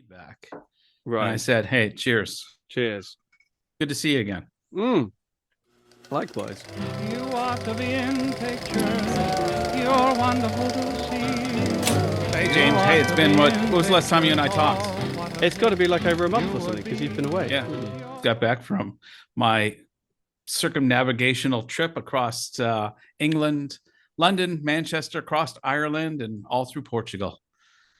feedback. And I Right. said, hey, cheers. Cheers. Good to see you again. Likewise. You ought to be in pictures. You're wonderful to see. Hey, James. Hey, it's been what was the last time you and I talked? It's got to be like over a month or something because you've been away. Yeah. Got back from my circumnavigational trip across England, London, Manchester, across Ireland, and all through Portugal.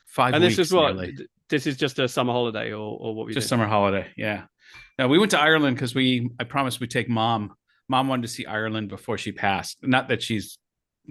5 And weeks this is what? nearly. This is just a summer holiday or what we Just did? summer holiday. Yeah. Now we went to Ireland because I promised we'd take mom. Mom wanted to see Ireland before she passed. Not that she's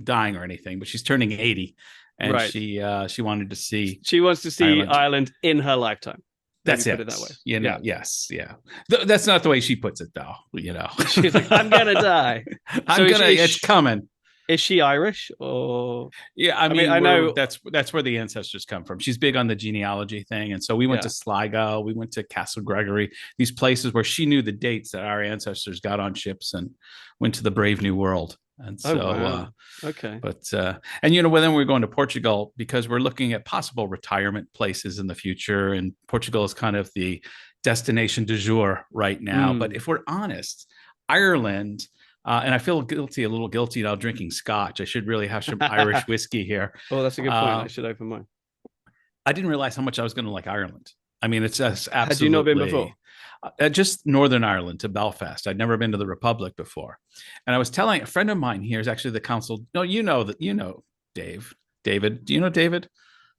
dying or anything, but she's turning 80, and Right. she wanted to see. She wants to see Ireland. Ireland in her lifetime. That's Maybe it. Put it that way. You know, yes, yeah. That's not the way she puts it, though. You know, She's like, I'm gonna die. It's coming. Is she Irish or? Yeah, I mean, I know that's where the ancestors come from. She's big on the genealogy thing, and so we went to Sligo, we went to Castle Gregory, these places where she knew the dates that our ancestors got on ships and went to the brave new world. And so, wow. Okay. But and then we're going to Portugal because we're looking at possible retirement places in the future, and Portugal is kind of the destination du jour right now. But if we're honest, Ireland. And I feel a little guilty now drinking scotch. I should really have some Irish whiskey here. Oh, that's a good point. I should open mine. I didn't realize how much I was going to like Ireland. I mean, it's just absolutely. Had you not been before? Just Northern Ireland to Belfast. I'd never been to the Republic before. And I was telling a friend of mine here is actually the consul. No, Dave. David. Do you know David?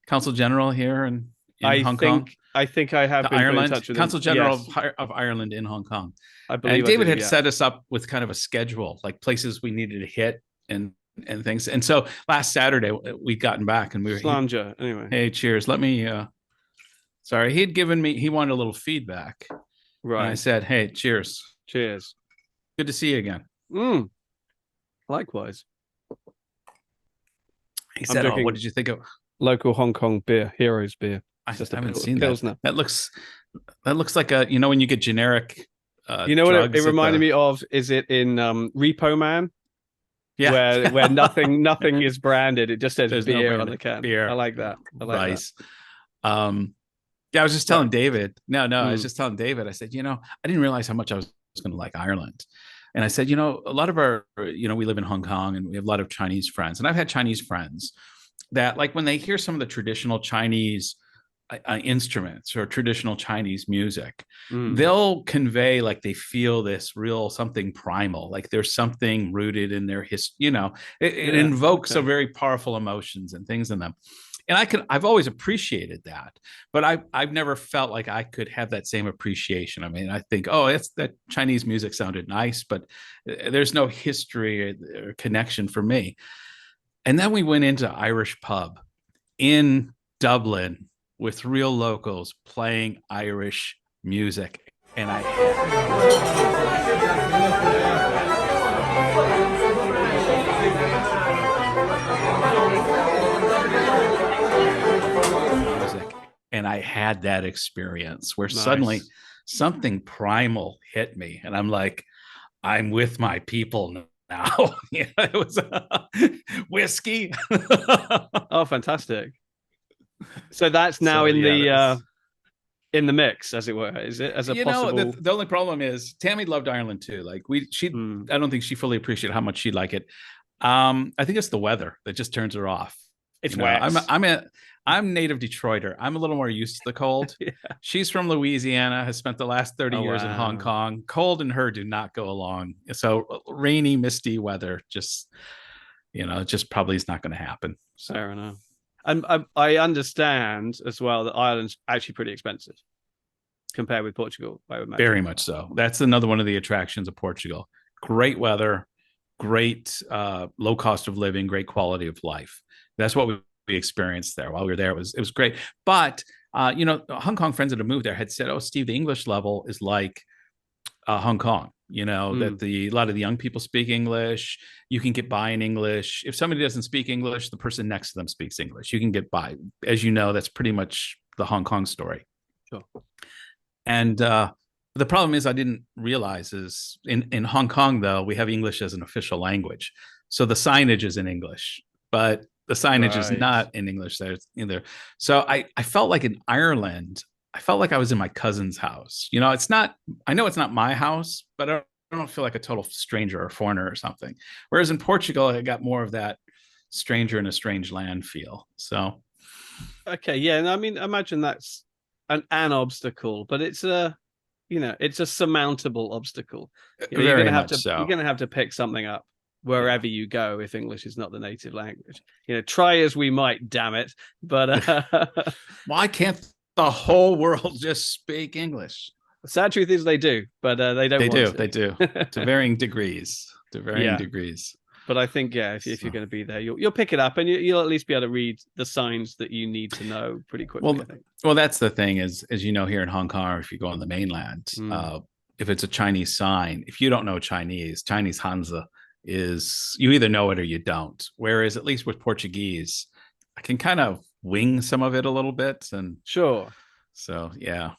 Consul General here in Hong Kong. I think I have been Ireland, in touch with Consul him. General Yes. of Ireland in Hong Kong. I believe and David had set us up with kind of a schedule, like places we needed to hit and things. And so last Saturday we'd gotten back and we were Slanger. Anyway. Hey, cheers. Let me sorry, he wanted a little feedback. Right. And I said, hey, cheers. Cheers. Good to see you again. Likewise. He said, oh, what did you think of local Hong Kong beer, Heroes beer? I haven't seen that. That looks like a, when you get generic. You know what it reminded me of? Is it in Repo Man? Yeah, where nothing is branded. It just says beer on the can. Beer. I like that. I like nice. That. Yeah, I was just telling David. I was just telling David. I said, I didn't realize how much I was going to like Ireland. And I said, a lot of our, we live in Hong Kong and we have a lot of Chinese friends, and I've had Chinese friends that, like, when they hear some of the traditional Chinese instruments or traditional Chinese music, they'll convey like they feel this real something primal, like there's something rooted in their history. It invokes a very powerful emotions and things in them. And I've always appreciated that, but I've never felt like I could have that same appreciation. I mean, I think, it's that Chinese music sounded nice, but there's no history or connection for me. And then we went into Irish pub in Dublin with real locals playing Irish music. And I had that experience where suddenly something primal hit me. And I'm like, I'm with my people now. It was whiskey. Oh, fantastic. So that's now in the mix, as it were. Is it as a possible? The only problem is Tammy loved Ireland too. Like I don't think she fully appreciated how much she liked it. I think it's the weather that just turns her off. It's wet. I'm native Detroiter. I'm a little more used to the cold. Yeah. She's from Louisiana, has spent the last 30 years in Hong Kong. Cold and her do not go along. So rainy, misty weather, just probably is not going to happen. So. Fair enough. And I understand as well that Ireland's actually pretty expensive compared with Portugal. Very much so. That's another one of the attractions of Portugal. Great weather, great low cost of living, great quality of life. That's what we experienced there while we were there. It was great. But Hong Kong friends that have moved there had said, "Oh, Steve, the English level is like Hong Kong. That a lot of the young people speak English. You can get by in English. If somebody doesn't speak English, the person next to them speaks English. You can get by. As you know, that's pretty much the Hong Kong story." Sure. And the problem is I didn't realize is in Hong Kong, though, we have English as an official language. So the signage is in English, but the signage is not in English there either. So I felt like in Ireland, I felt like I was in my cousin's house. You know, I know it's not my house, but I don't feel like a total stranger or foreigner or something. Whereas in Portugal, I got more of that stranger in a strange land feel. So, okay, yeah, and I mean, imagine that's an obstacle, but it's it's a surmountable obstacle. You're gonna have to you're gonna have to pick something up wherever you go if English is not the native language. Try as we might, damn it. But why can't the whole world just speak English? The sad truth is they do, but they don't. They do to varying degrees. Degrees. But I think, if you're going to be there, you'll pick it up, and you'll at least be able to read the signs that you need to know pretty quickly. Well, that's the thing is, as you know, here in Hong Kong, or if you go on the mainland, if it's a Chinese sign, if you don't know Chinese Hanzi is, you either know it or you don't. Whereas at least with Portuguese, I can kind of wing some of it a little bit, and sure. So yeah.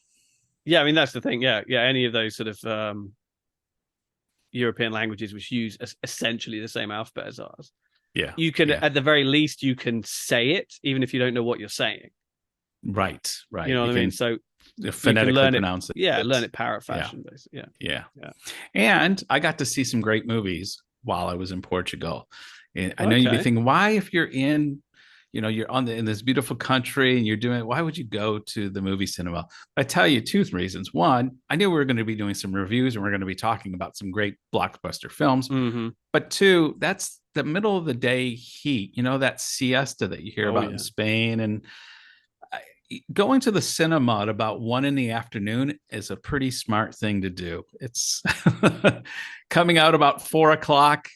I mean, that's the thing. Yeah. Any of those sort of European languages which use essentially the same alphabet as ours. Yeah. You can, at the very least, you can say it, even if you don't know what you're saying. Right. You know what I mean? So phonetically pronounce it. Yeah, learn it parrot fashion, basically. Yeah. And I got to see some great movies while I was in Portugal. And I know you'd be thinking, why, if you're in, you're in this beautiful country and you're doing it, why would you go to the movie cinema? I tell you two reasons. One, I knew we were going to be doing some reviews and we're going to be talking about some great blockbuster films. Mm-hmm. But two, that's the middle of the day heat, that siesta that you hear about in Spain. And going to the cinema at about 1 PM is a pretty smart thing to do. It's coming out about 4 o'clock.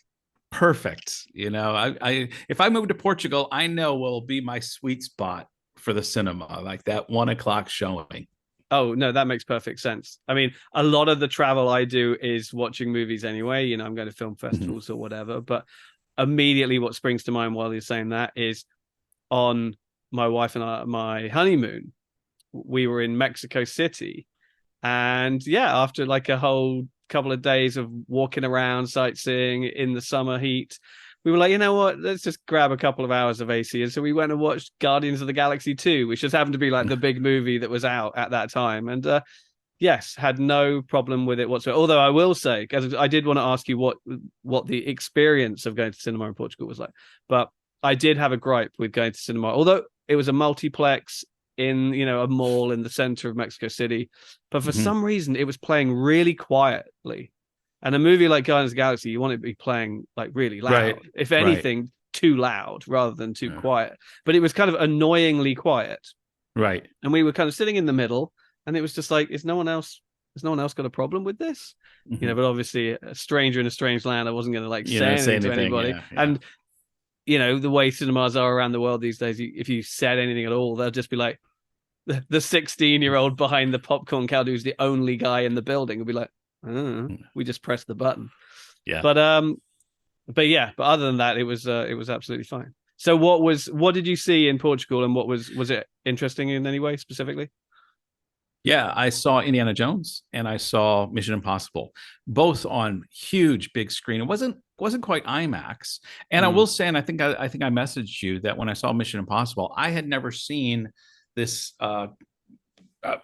Perfect. I if I move to Portugal, I know will be my sweet spot for the cinema, like that 1 o'clock showing. Oh no, that makes perfect sense. I mean, a lot of the travel I do is watching movies anyway. I'm going to film festivals or whatever, but immediately what springs to mind while you're saying that is on my wife and I, my honeymoon, we were in Mexico City, and after like a whole couple of days of walking around sightseeing in the summer heat, we were like, you know what, let's just grab a couple of hours of AC. And so we went and watched Guardians of the Galaxy 2, which just happened to be like the big movie that was out at that time, and had no problem with it whatsoever. Although I will say, because I did want to ask you what the experience of going to cinema in Portugal was like, but I did have a gripe with going to cinema, although it was a multiplex in a mall in the center of Mexico City, but for some reason it was playing really quietly. And a movie like Guardians of the Galaxy, you want it to be playing like really loud, if anything, too loud rather than too quiet. But it was kind of annoyingly quiet, right? And we were kind of sitting in the middle, and it was just like, has no one else got a problem with this? But obviously, a stranger in a strange land, I wasn't going to say anything to anybody. And the way cinemas are around the world these days, if you said anything at all, they'll just be like, the 16-year-old behind the popcorn counter who's the only guy in the building will be like, we just pressed the button. But other than that, it was absolutely fine. So what did you see in Portugal, and was it interesting in any way specifically? I saw Indiana Jones and I saw Mission Impossible, both on huge big screen. It wasn't quite IMAX. And I will say, and I think I messaged you that when I saw Mission Impossible, I had never seen this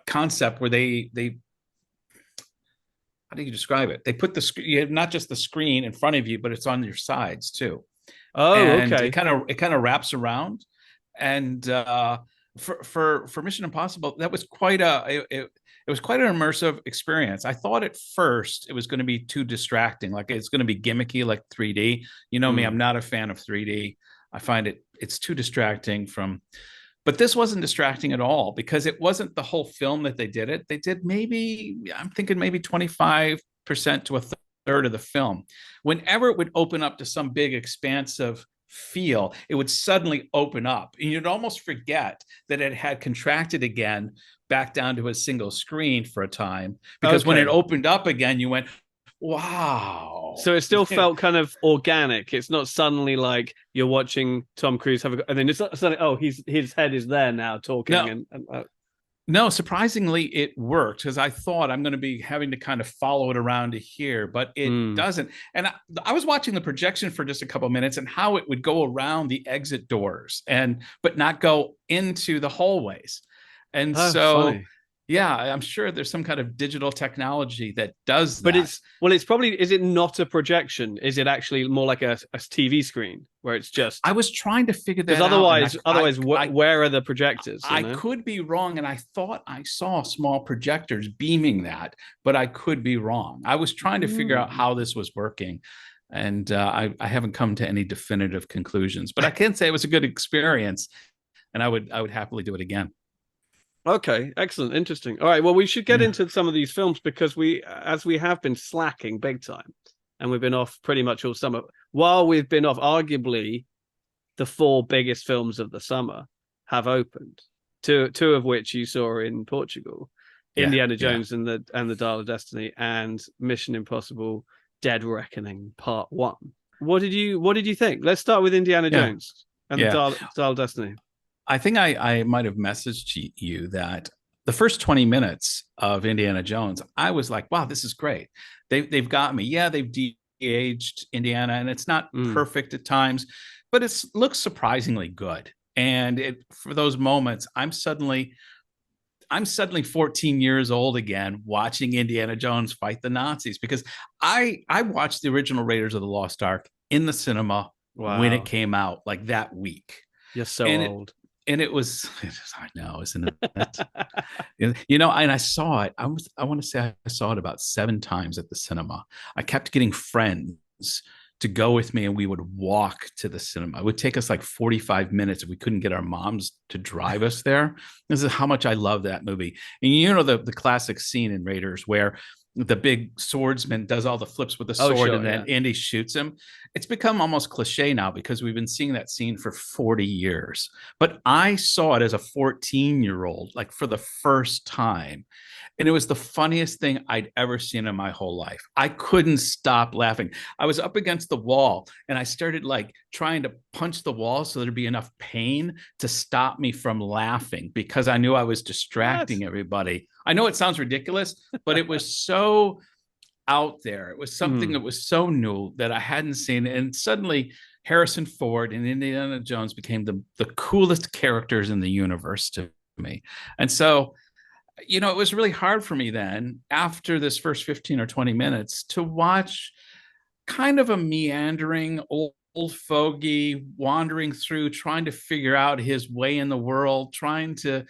concept where they how do you describe it? They put you have not just the screen in front of you, but it's on your sides too. Oh, and okay. It kind of wraps around, and for Mission Impossible, that was quite it was quite an immersive experience. I thought at first it was going to be too distracting, like it's going to be gimmicky, like 3D. You know me, I'm not a fan of 3D. I find it's too distracting but this wasn't distracting at all, because it wasn't the whole film that they did it. They did I'm thinking maybe 25% to a third of the film. Whenever it would open up to some big expansive feel, it would suddenly open up, and you'd almost forget that it had contracted again back down to a single screen for a time, because when it opened up again, you went, wow. So it still felt kind of organic. It's not suddenly like you're watching Tom Cruise and then it's not suddenly, his head is there now talking. No, surprisingly, it worked, because I thought I'm going to be having to kind of follow it around to here, but it doesn't. And I was watching the projection for just a couple of minutes and how it would go around the exit doors but not go into the hallways. And so funny. Yeah, I'm sure there's some kind of digital technology that does But that. it's probably, is it not a projection? Is it actually more like a TV screen where it's just, I was trying to figure because that out, and otherwise, where are the projectors? I could be wrong, and I thought I saw small projectors beaming that, but I could be wrong. I was trying to figure out how this was working, and I haven't come to any definitive conclusions. But I can say it was a good experience, and I would happily do it again. Okay, excellent, interesting. All right, well, we should get Yeah. into some of these films because as we have been slacking big time, and we've been off pretty much all summer. While we've been off, arguably, the four biggest films of the summer have opened. Two of which you saw in Portugal: Indiana Jones and the Dial of Destiny, and Mission Impossible: Dead Reckoning Part 1. What did you think? Let's start with Indiana Jones and the Dial of Destiny. I think I might have messaged you that the first 20 minutes of Indiana Jones, I was like, wow, this is great. They've got me. Yeah, they've de-aged Indiana, and it's not perfect at times, but it looks surprisingly good. And for those moments, I'm suddenly 14 years old again, watching Indiana Jones fight the Nazis, because I watched the original Raiders of the Lost Ark in the cinema when it came out, like that week. You're so old. And it was, I know, isn't it? And I saw it. I want to say I saw it about 7 times at the cinema. I kept getting friends to go with me, and we would walk to the cinema. It would take us like 45 minutes if we couldn't get our moms to drive us there. This is how much I love that movie. And the classic scene in Raiders where the big swordsman does all the flips with the sword, and then Indy shoots him. It's become almost cliche now because we've been seeing that scene for 40 years. But I saw it as a 14-year-old, like for the first time. And it was the funniest thing I'd ever seen in my whole life. I couldn't stop laughing. I was up against the wall, and I started like trying to punch the wall so there'd be enough pain to stop me from laughing, because I knew I was distracting everybody. I know it sounds ridiculous, but it was so out there. It was something that was so new that I hadn't seen. And suddenly Harrison Ford and Indiana Jones became the coolest characters in the universe to me. And so, it was really hard for me then, after this first 15 or 20 minutes, to watch kind of a meandering old fogey wandering through, trying to figure out his way in the world, trying to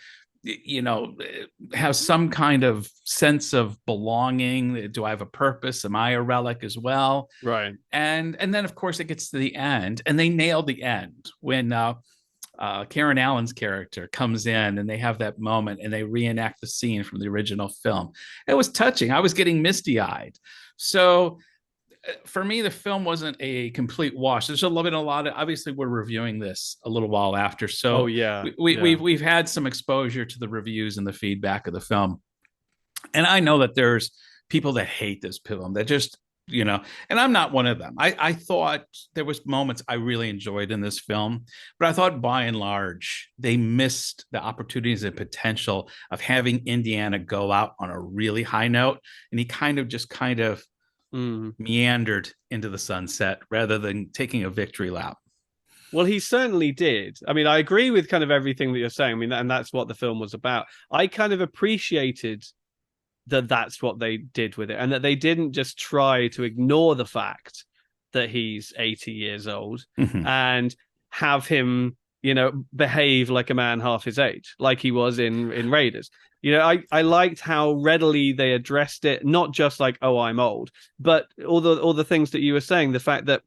have some kind of sense of belonging. Do I have a purpose? Am I a relic as well? Right. And then of course it gets to the end, and they nailed the end when Karen Allen's character comes in, and they have that moment and they reenact the scene from the original film. It was touching. I was getting misty-eyed. So for me, the film wasn't a complete wash. There's a lot of, obviously we're reviewing this a little while after. So we've had some exposure to the reviews and the feedback of the film. And I know that there's people that hate this film, that just, and I'm not one of them. I thought there was moments I really enjoyed in this film, but I thought by and large, they missed the opportunities and potential of having Indiana go out on a really high note. And he kind of meandered into the sunset rather than taking a victory lap. Well, he certainly did. I mean, I agree with kind of everything that you're saying. I mean, and that's what the film was about. I kind of appreciated that that's what they did with it, and that they didn't just try to ignore the fact that he's 80 years old and have him, behave like a man half his age, like he was in Raiders. I liked how readily they addressed it, not just like, oh, I'm old, but all the things that you were saying, the fact that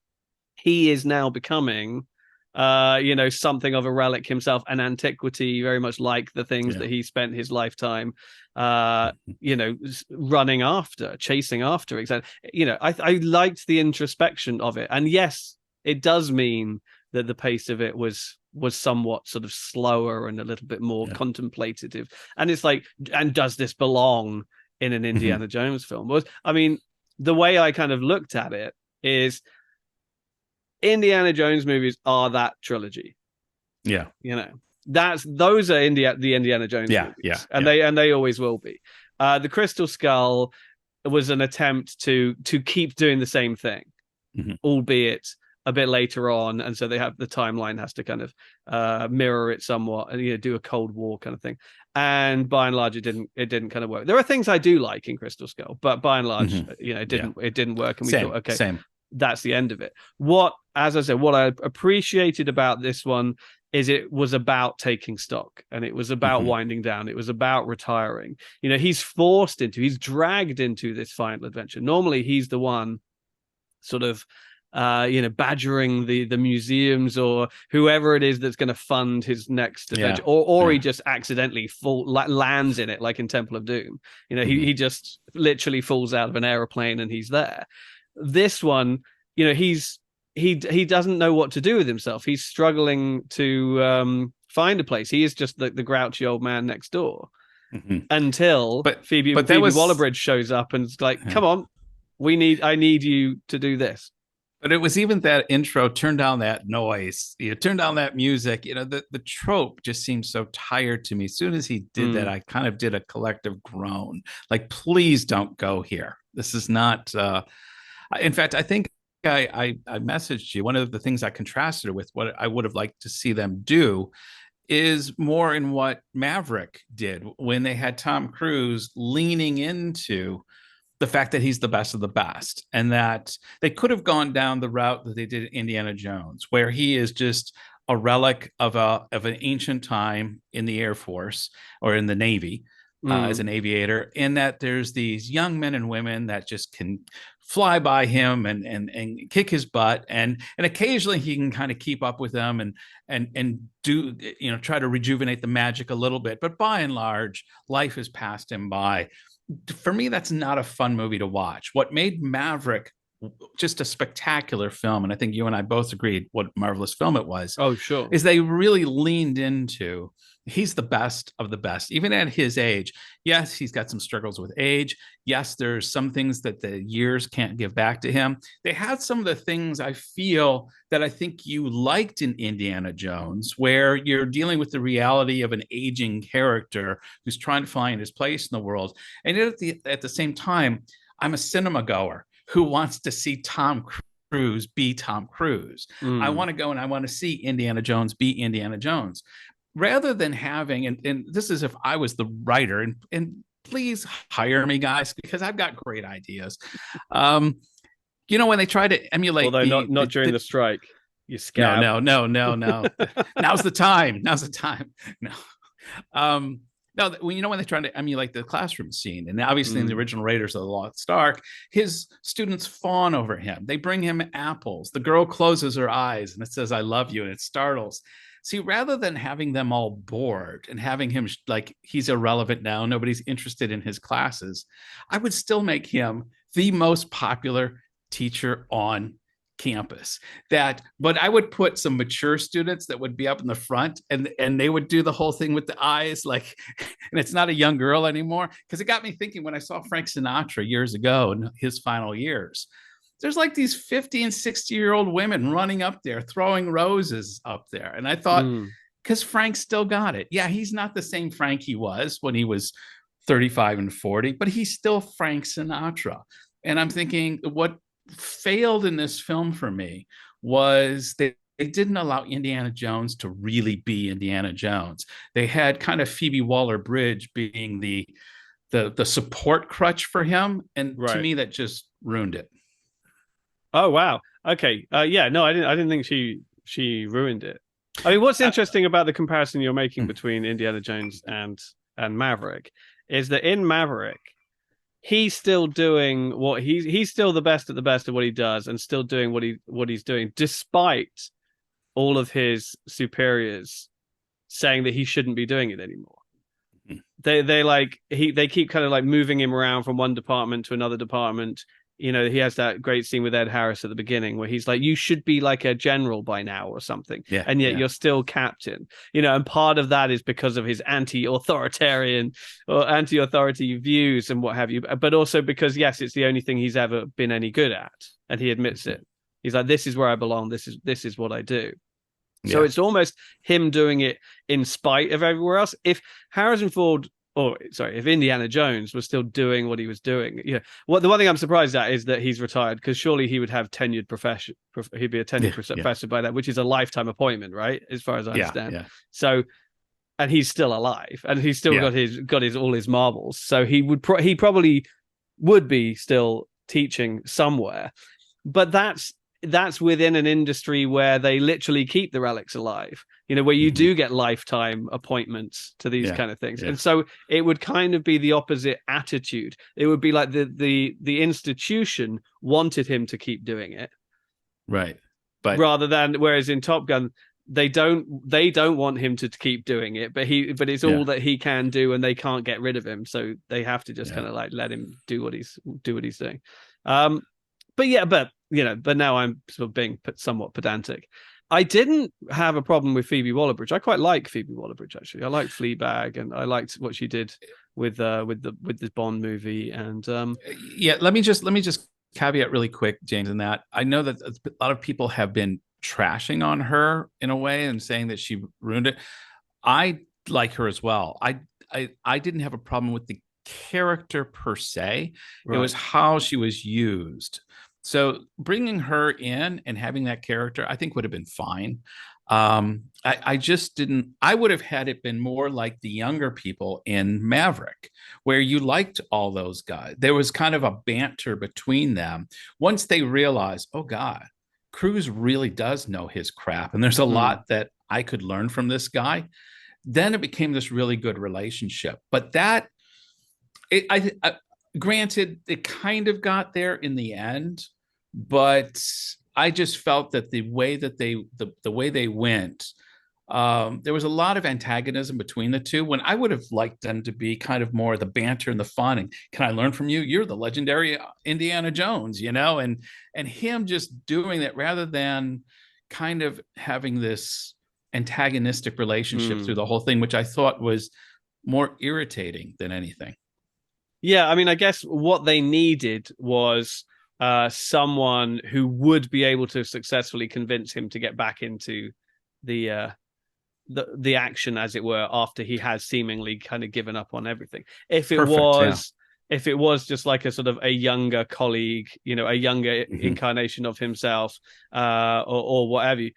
he is now becoming something of a relic himself, an antiquity, very much like the things that he spent his lifetime running after, chasing after. I liked the introspection of it. And yes, it does mean that the pace of it was somewhat sort of slower and a little bit more contemplative. And it's like, and does this belong in an Indiana Jones film? I mean, the way I kind of looked at it is, Indiana Jones movies are that trilogy. Yeah. Those are the Indiana Jones movies. Yeah. And they always will be. The Crystal Skull was an attempt to keep doing the same thing, albeit a bit later on, and so they have the timeline has to kind of mirror it somewhat, and do a Cold War kind of thing. And by and large, it didn't kind of work. There are things I do like in Crystal Skull, but by and large, it didn't work, and we thought, okay, same. That's the end of it. What, as I said, what I appreciated about this one is it was about taking stock, and it was about winding down. It was about retiring. He's dragged into this final adventure. Normally, he's the one sort of badgering the museums or whoever it is that's going to fund his next adventure, or he just accidentally lands in it, like in Temple of Doom. He just literally falls out of an aeroplane and he's there. This one, he doesn't know what to do with himself. He's struggling to find a place. He is just the grouchy old man next door until Phoebe Waller-Bridge shows up and is like, come on, I need you to do this. But it was even that intro, turn down that noise, turn down that music. The trope just seemed so tired to me. As soon as he did that, I kind of did a collective groan. Like, please don't go here. This is not. In fact, I think I messaged you. One of the things I contrasted it with, what I would have liked to see them do, is more in what Maverick did when they had Tom Cruise leaning into the fact that he's the best of the best, and that they could have gone down the route that they did in Indiana Jones, where he is just a relic of an ancient time in the Air Force or in the Navy as an aviator, in that there's these young men and women that just can fly by him and kick his butt, and occasionally he can kind of keep up with them and do try to rejuvenate the magic a little bit, but by and large, life has passed him by. For me, that's not a fun movie to watch. What made Maverick just a spectacular film, and I think you and I both agreed what a marvelous film it was. Oh, sure. Is they really leaned into, he's the best of the best, even at his age. Yes, he's got some struggles with age. Yes, there's some things that the years can't give back to him. They had some of the things I feel that I think you liked in Indiana Jones, where you're dealing with the reality of an aging character who's trying to find his place in the world. And at the same time, I'm a cinema goer who wants to see Tom Cruise be Tom Cruise. I want to go and I want to see Indiana Jones be Indiana Jones. Rather than having, and this is if I was the writer, and please hire me, guys, because I've got great ideas. When they try to emulate, although not during the strike, you scab. No. Now's the time. No, when they're trying to emulate the classroom scene, and obviously in the original Raiders of the Lost Ark, his students fawn over him. They bring him apples. The girl closes her eyes and it says, "I love you," and it startles. See, rather than having them all bored and having him like he's irrelevant now, nobody's interested in his classes, I would still make him the most popular teacher on campus. But I would put some mature students that would be up in the front, and they would do the whole thing with the eyes, like, and it's not a young girl anymore. Because it got me thinking when I saw Frank Sinatra years ago in his final years. There's like these 50 and 60-year-old women running up there, throwing roses up there. And I thought, because Frank still got it. Yeah, he's not the same Frank he was when he was 35 and 40, but he's still Frank Sinatra. And I'm thinking what failed in this film for me was they didn't allow Indiana Jones to really be Indiana Jones. They had kind of Phoebe Waller-Bridge being the support crutch for him. And to me, that just ruined it. Oh, wow. Okay. Yeah, no, I didn't think she ruined it. I mean, what's interesting about the comparison you're making between Indiana Jones and Maverick is that in Maverick, he's still doing what he's still the best at what he does, and still doing what he's doing, despite all of his superiors saying that he shouldn't be doing it anymore. They keep kind of like moving him around from one department to another department. He has that great scene with Ed Harris at the beginning where he's like, you should be like a general by now or something. Yeah, and yet you're still captain, and part of that is because of his anti-authoritarian or anti-authority views and what have you. But also because, yes, it's the only thing he's ever been any good at. And he admits it. He's like, this is where I belong. This is what I do. Yeah. So it's almost him doing it in spite of everywhere else. If Harrison Ford or sorry, if Indiana Jones was still doing what he was doing, the one thing I'm surprised at is that he's retired, because surely he would have tenured profession. He'd be a tenured professor by that, which is a lifetime appointment, right? As far as I understand. Yeah. So, and he's still alive, and he's still got his all his marbles. So he probably would be still teaching somewhere, but that's within an industry where they literally keep the relics alive, where you do get lifetime appointments to these kind of things. And so it would kind of be the opposite attitude. It would be like the institution wanted him to keep doing it, right? But rather than, whereas in Top Gun, they don't want him to keep doing it, but it's all that he can do, and they can't get rid of him, so they have to just kind of like let him do what he's doing. But now I'm sort of being somewhat pedantic. I didn't have a problem with Phoebe Waller-Bridge. I quite like Phoebe Waller-Bridge, actually. I liked Fleabag, and I liked what she did with the Bond movie. And let me just caveat really quick, James, in that I know that a lot of people have been trashing on her in a way and saying that she ruined it. I like her as well. I didn't have a problem with the character per se. Right. It was how she was used. So bringing her in and having that character, I think would have been fine. I just didn't. I would have had it been more like the younger people in Maverick, where you liked all those guys. There was kind of a banter between them. Once they realized, oh God, Cruise really does know his crap, and there's a lot that I could learn from this guy. Then it became this really good relationship. But granted, it kind of got there in the end, but I just felt that the way they went, there was a lot of antagonism between the two, when I would have liked them to be kind of more the banter and the fun. And can I learn from you? You're the legendary Indiana Jones, and him just doing that rather than kind of having this antagonistic relationship through the whole thing, which I thought was more irritating than anything. Yeah, I mean, I guess what they needed was someone who would be able to successfully convince him to get back into the action, as it were, after he has seemingly kind of given up on everything. If it was just like a sort of a younger colleague, a younger incarnation of himself, or whatever,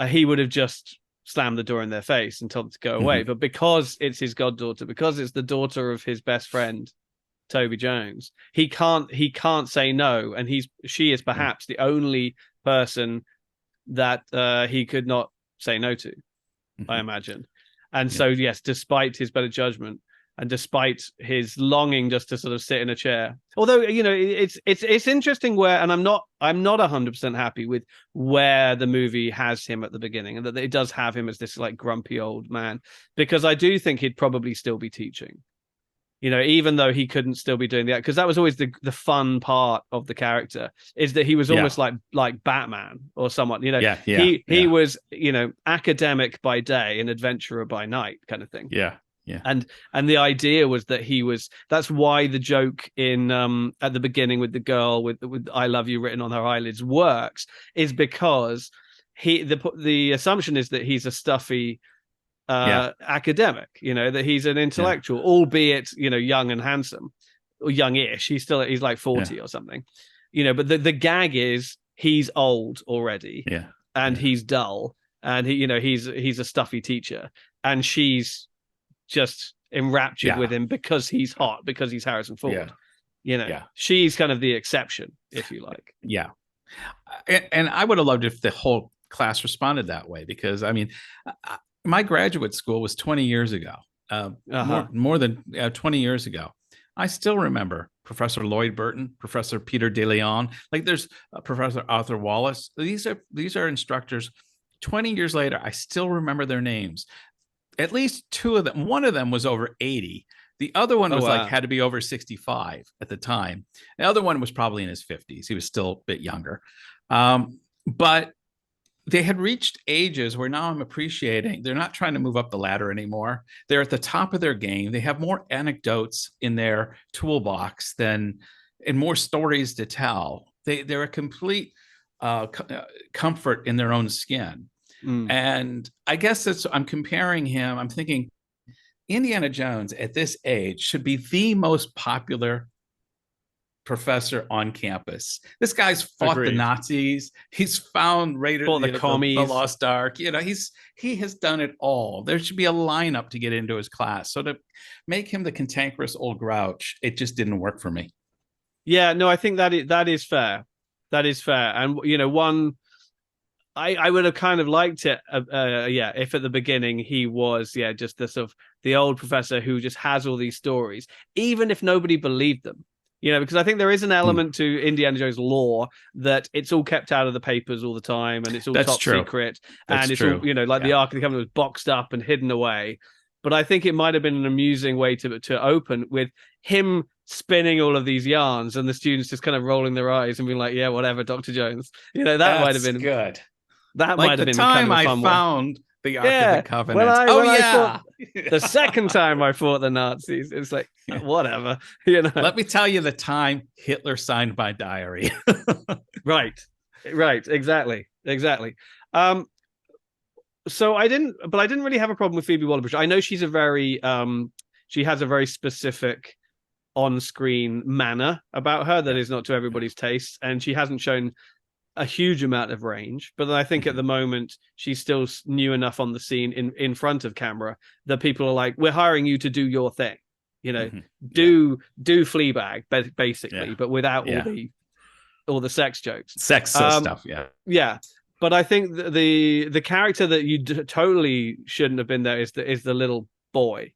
he would have just slammed the door in their face and told them to go away. But because it's his goddaughter, because it's the daughter of his best friend, Toby Jones, he can't say no, and she is perhaps the only person that he could not say no to, I imagine. And so yes, despite his better judgment and despite his longing just to sort of sit in a chair, although it's interesting where, and I'm not 100% happy with where the movie has him at the beginning, and that it does have him as this like grumpy old man, because I do think he'd probably still be teaching. Even though he couldn't still be doing that, because that was always the fun part of the character, is that he was almost like Batman or someone. He was academic by day and adventurer by night, kind of thing. Yeah. And the idea was that that's why the joke in at the beginning with the girl with "I love you" written on her eyelids works, is because the assumption is that he's a stuffy academic, that he's an intellectual, albeit young and handsome, or youngish. He's like 40 or something, but the gag is he's old already, and he's dull, and he's a stuffy teacher, and she's just enraptured with him because he's hot, because he's Harrison Ford. She's kind of the exception, if you like. And I would have loved if the whole class responded that way, because I mean, my graduate school was 20 years ago, more than 20 years ago. I still remember Professor Lloyd Burton, Professor Peter De Leon, like there's Professor Arthur Wallace. These are instructors. 20 years later, I still remember their names. At least two of them. One of them was over 80. The other one was had to be over 65 at the time. The other one was probably in his 50s. He was still a bit younger. But they had reached ages where now I'm appreciating they're not trying to move up the ladder anymore. They're at the top of their game. They have more anecdotes in their toolbox and more stories to tell. They're a complete comfort in their own skin. And I guess I'm comparing him. I'm thinking, Indiana Jones at this age should be the most popular professor on campus. This guy's fought the Agreed. Nazis. He's found Fought the commies. the Lost Ark. He has done it all. There should be a lineup to get into his class. So to make him the cantankerous old grouch, it just didn't work for me. Yeah, no, I think that is fair. That is fair. And one, I would have kind of liked it. If at the beginning he was just the sort of the old professor who just has all these stories, even if nobody believed them. Because I think there is an element to Indiana Jones lore that it's all kept out of the papers all the time, and it's all top secret, and it's all the Ark of the Covenant was boxed up and hidden away. But I think it might have been an amusing way to open with him spinning all of these yarns, and the students just kind of rolling their eyes and being like, "Yeah, whatever, Dr. Jones." That might have been good. That might have been time kind of a fun I found the Ark of the Covenant. The second time I fought the Nazis, it's like whatever, Let me tell you the time Hitler signed my diary. Right, exactly. So I didn't really have a problem with Phoebe Waller-Bridge. I know she's she has a very specific on-screen manner about her that is not to everybody's taste, and she hasn't shown a huge amount of range, but I think at the moment she's still new enough on the scene in front of camera that people are like, we're hiring you to do your thing, do Fleabag basically, but without all the sex jokes, sex stuff. But I think the character that you totally shouldn't have been there is the little boy.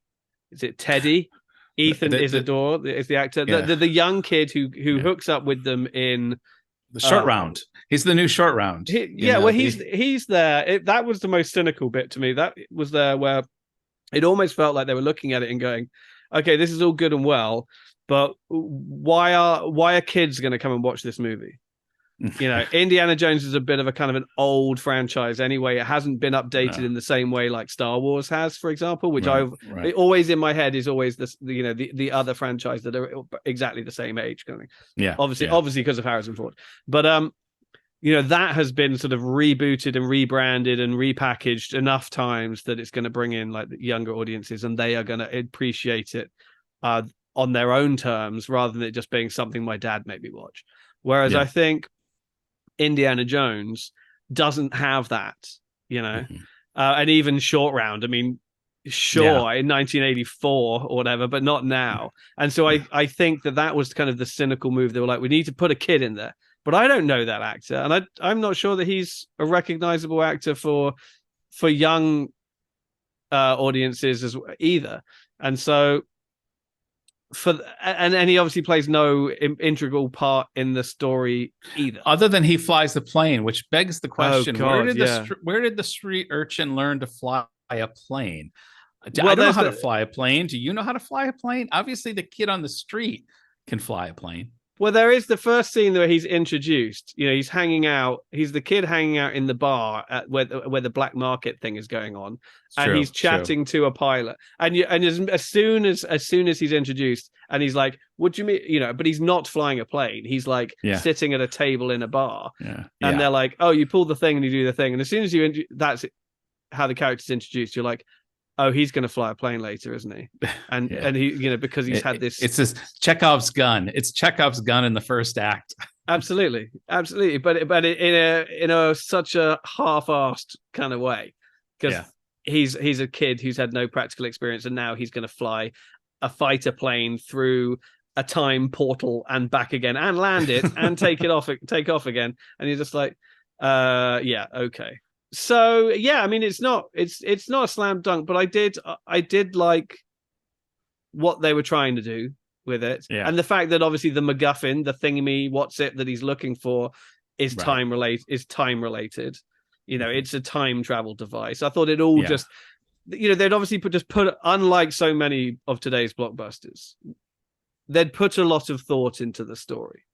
Is it Teddy? Ethan Isidore is the actor. The young kid who hooks up with them in the short round. He's the new short round. He's there. That was the most cynical bit to me. That was there where it almost felt like they were looking at it and going, okay, this is all good and well, but why are kids going to come and watch this movie? Indiana Jones is a bit of a kind of an old franchise anyway. It hasn't been updated in the same way like Star Wars has, for example, which always in my head is always the other franchise that are exactly the same age kind of thing. Yeah. Obviously because of Harrison Ford. But that has been sort of rebooted and rebranded and repackaged enough times that it's going to bring in like the younger audiences, and they are going to appreciate it on their own terms rather than it just being something my dad made me watch. Whereas I think Indiana Jones doesn't have that, and even Short Round. I mean, sure, in 1984 or whatever, but not now. And so I think that was kind of the cynical move. They were like, we need to put a kid in there, but I don't know that actor, and I'm not sure that he's a recognizable actor for young audiences either. And so. And he obviously plays no integral part in the story either, other than he flies the plane, which begs the question: where did the street urchin learn to fly a plane? I don't know how to fly a plane. Do you know how to fly a plane? Obviously, the kid on the street can fly a plane. Well, there is the first scene where he's introduced. He's hanging out. He's the kid hanging out in the bar where the black market thing is going on, and he's chatting to a pilot. And as soon as he's introduced, and he's like, "What do you mean?" But he's not flying a plane. He's like sitting at a table in a bar, and they're like, "Oh, you pull the thing and you do the thing." And as soon as that's how the character's introduced, you're like, oh, he's going to fly a plane later, isn't he? And he, because he's had this. It's this Chekhov's gun. It's Chekhov's gun in the first act. Absolutely. But in a such a half-assed kind of way, because he's a kid who's had no practical experience, and now he's going to fly a fighter plane through a time portal and back again, and land it and take off again, and you're just like, okay. So I mean, it's not a slam dunk, but I did like what they were trying to do with it, and the fact that obviously the MacGuffin, the thingy, what's it that he's looking for, is time related. It's a time travel device. I thought it all just, they'd obviously put unlike so many of today's blockbusters, they'd put a lot of thought into the story.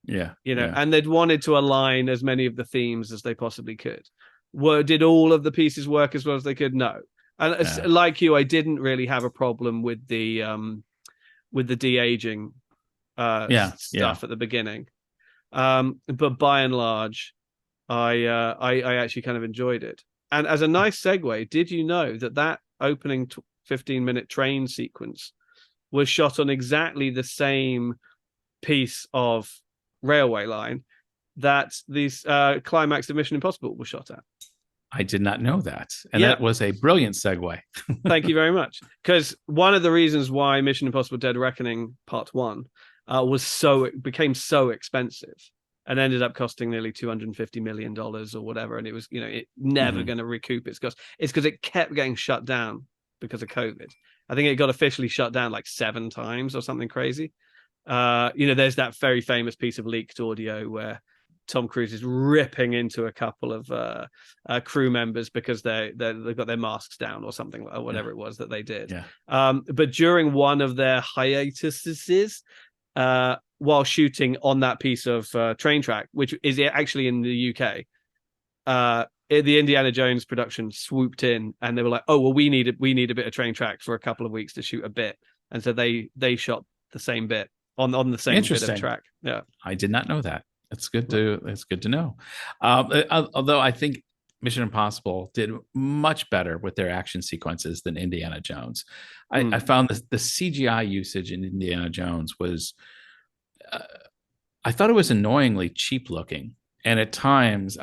And they'd wanted to align as many of the themes as they possibly could. Did all of the pieces work as well as they could? No. And like you, I didn't really have a problem with the de-aging stuff at the beginning. But by and large, I actually kind of enjoyed it. And as a nice segue, did you know that opening 15-minute train sequence was shot on exactly the same piece of railway line that these climax of Mission Impossible was shot at. I did not know that. And that was a brilliant segue. Thank you very much. Because one of the reasons why Mission Impossible Dead Reckoning Part 1 became so expensive and ended up costing nearly $250 million or whatever. And it was, it never going to recoup its cost. It's because it kept getting shut down because of COVID. I think it got officially shut down like 7 times or something crazy. There's that very famous piece of leaked audio where Tom Cruise is ripping into a couple of crew members because they've got their masks down or something, or whatever it was that they did. But during one of their hiatuses, while shooting on that piece of train track, which is actually in the UK, the Indiana Jones production swooped in and they were like, "Oh well, we need a bit of train track for a couple of weeks to shoot a bit," and so they shot the same bit on the same bit of track. Yeah, I did not know that. It's good to know. Although I think Mission Impossible did much better with their action sequences than Indiana Jones. I found the CGI usage in Indiana Jones was, I thought it was annoyingly cheap looking. And at times,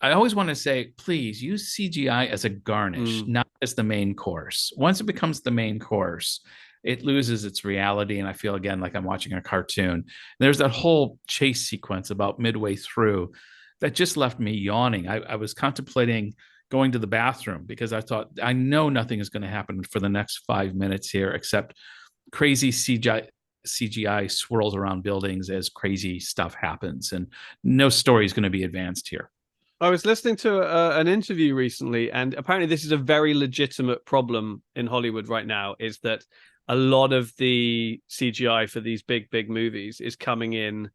I always want to say, please use CGI as a garnish, not as the main course. Once it becomes the main course, it loses its reality. And I feel again like I'm watching a cartoon. There's that whole chase sequence about midway through that just left me yawning. I was contemplating going to the bathroom because I thought, I know nothing is going to happen for the next 5 minutes here except crazy CGI swirls around buildings as crazy stuff happens, and no story is going to be advanced here. I was listening to an interview recently, and apparently this is a very legitimate problem in Hollywood right now, is that a lot of the CGI for these big movies is coming in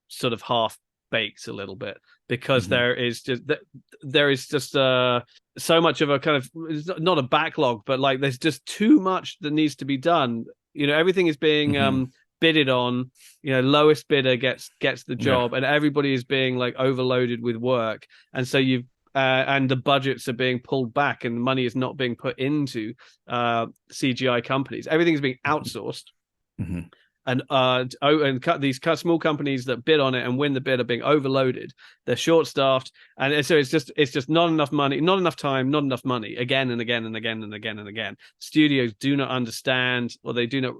sort of half baked a little bit because there is just so much of a kind of, not a backlog, but like there's just too much that needs to be done. Everything is being bidded on, lowest bidder gets the job, and everybody is being like overloaded with work, and so you've and the budgets are being pulled back and money is not being put into CGI companies. Everything's being outsourced. And these small companies that bid on it and win the bid are being overloaded. They're short-staffed, and so it's just not enough money, not enough time, not enough money. Again and again and again and again and again. Studios do not understand, or they do not,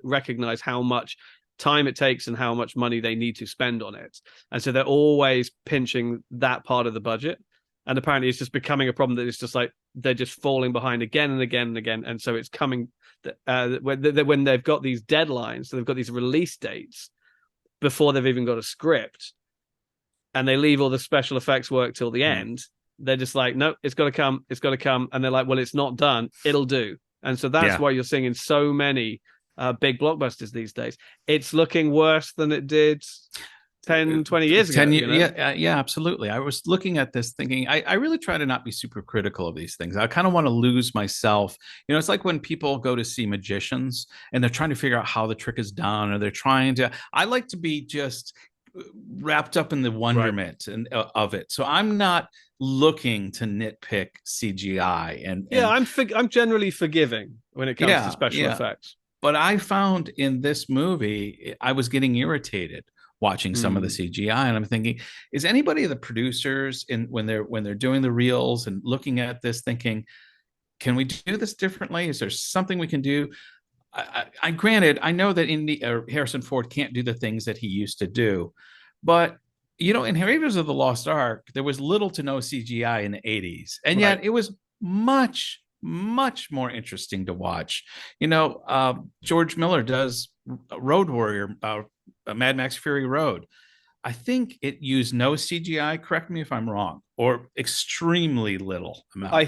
recognize how much time it takes and how much money they need to spend on it, and so they're always pinching that part of the budget. And apparently, it's just becoming a problem that it's just like they're just falling behind again and again and again, and so it's coming. When they've got these deadlines, so they've got these release dates before they've even got a script, and they leave all the special effects work till the end. They're just like, no, it's got to come, and they're like, well, it's not done, it'll do. And so that's why you're seeing in so many big blockbusters these days. It's looking worse than it did 10, 20 years ago. Yeah, absolutely. I was looking at this thinking, I really try to not be super critical of these things. I kind of want to lose myself. It's like when people go to see magicians and they're trying to figure out how the trick is done, or I like to be just wrapped up in the wonderment of it. So I'm not looking to nitpick CGI. And I'm generally forgiving when it comes to special effects. But I found in this movie, I was getting irritated watching some of the CGI, and I'm thinking, is anybody of the producers when they're doing the reels and looking at this thinking, can we do this differently? Is there something we can do? I granted, I know that Harrison Ford can't do the things that he used to do, but in Raiders of the Lost Ark, there was little to no CGI in the 80s, and yet it was much more interesting to watch. George Miller does Road Warrior, Mad Max Fury Road. I think it used no CGI. Correct me if I'm wrong, or extremely little amounts. I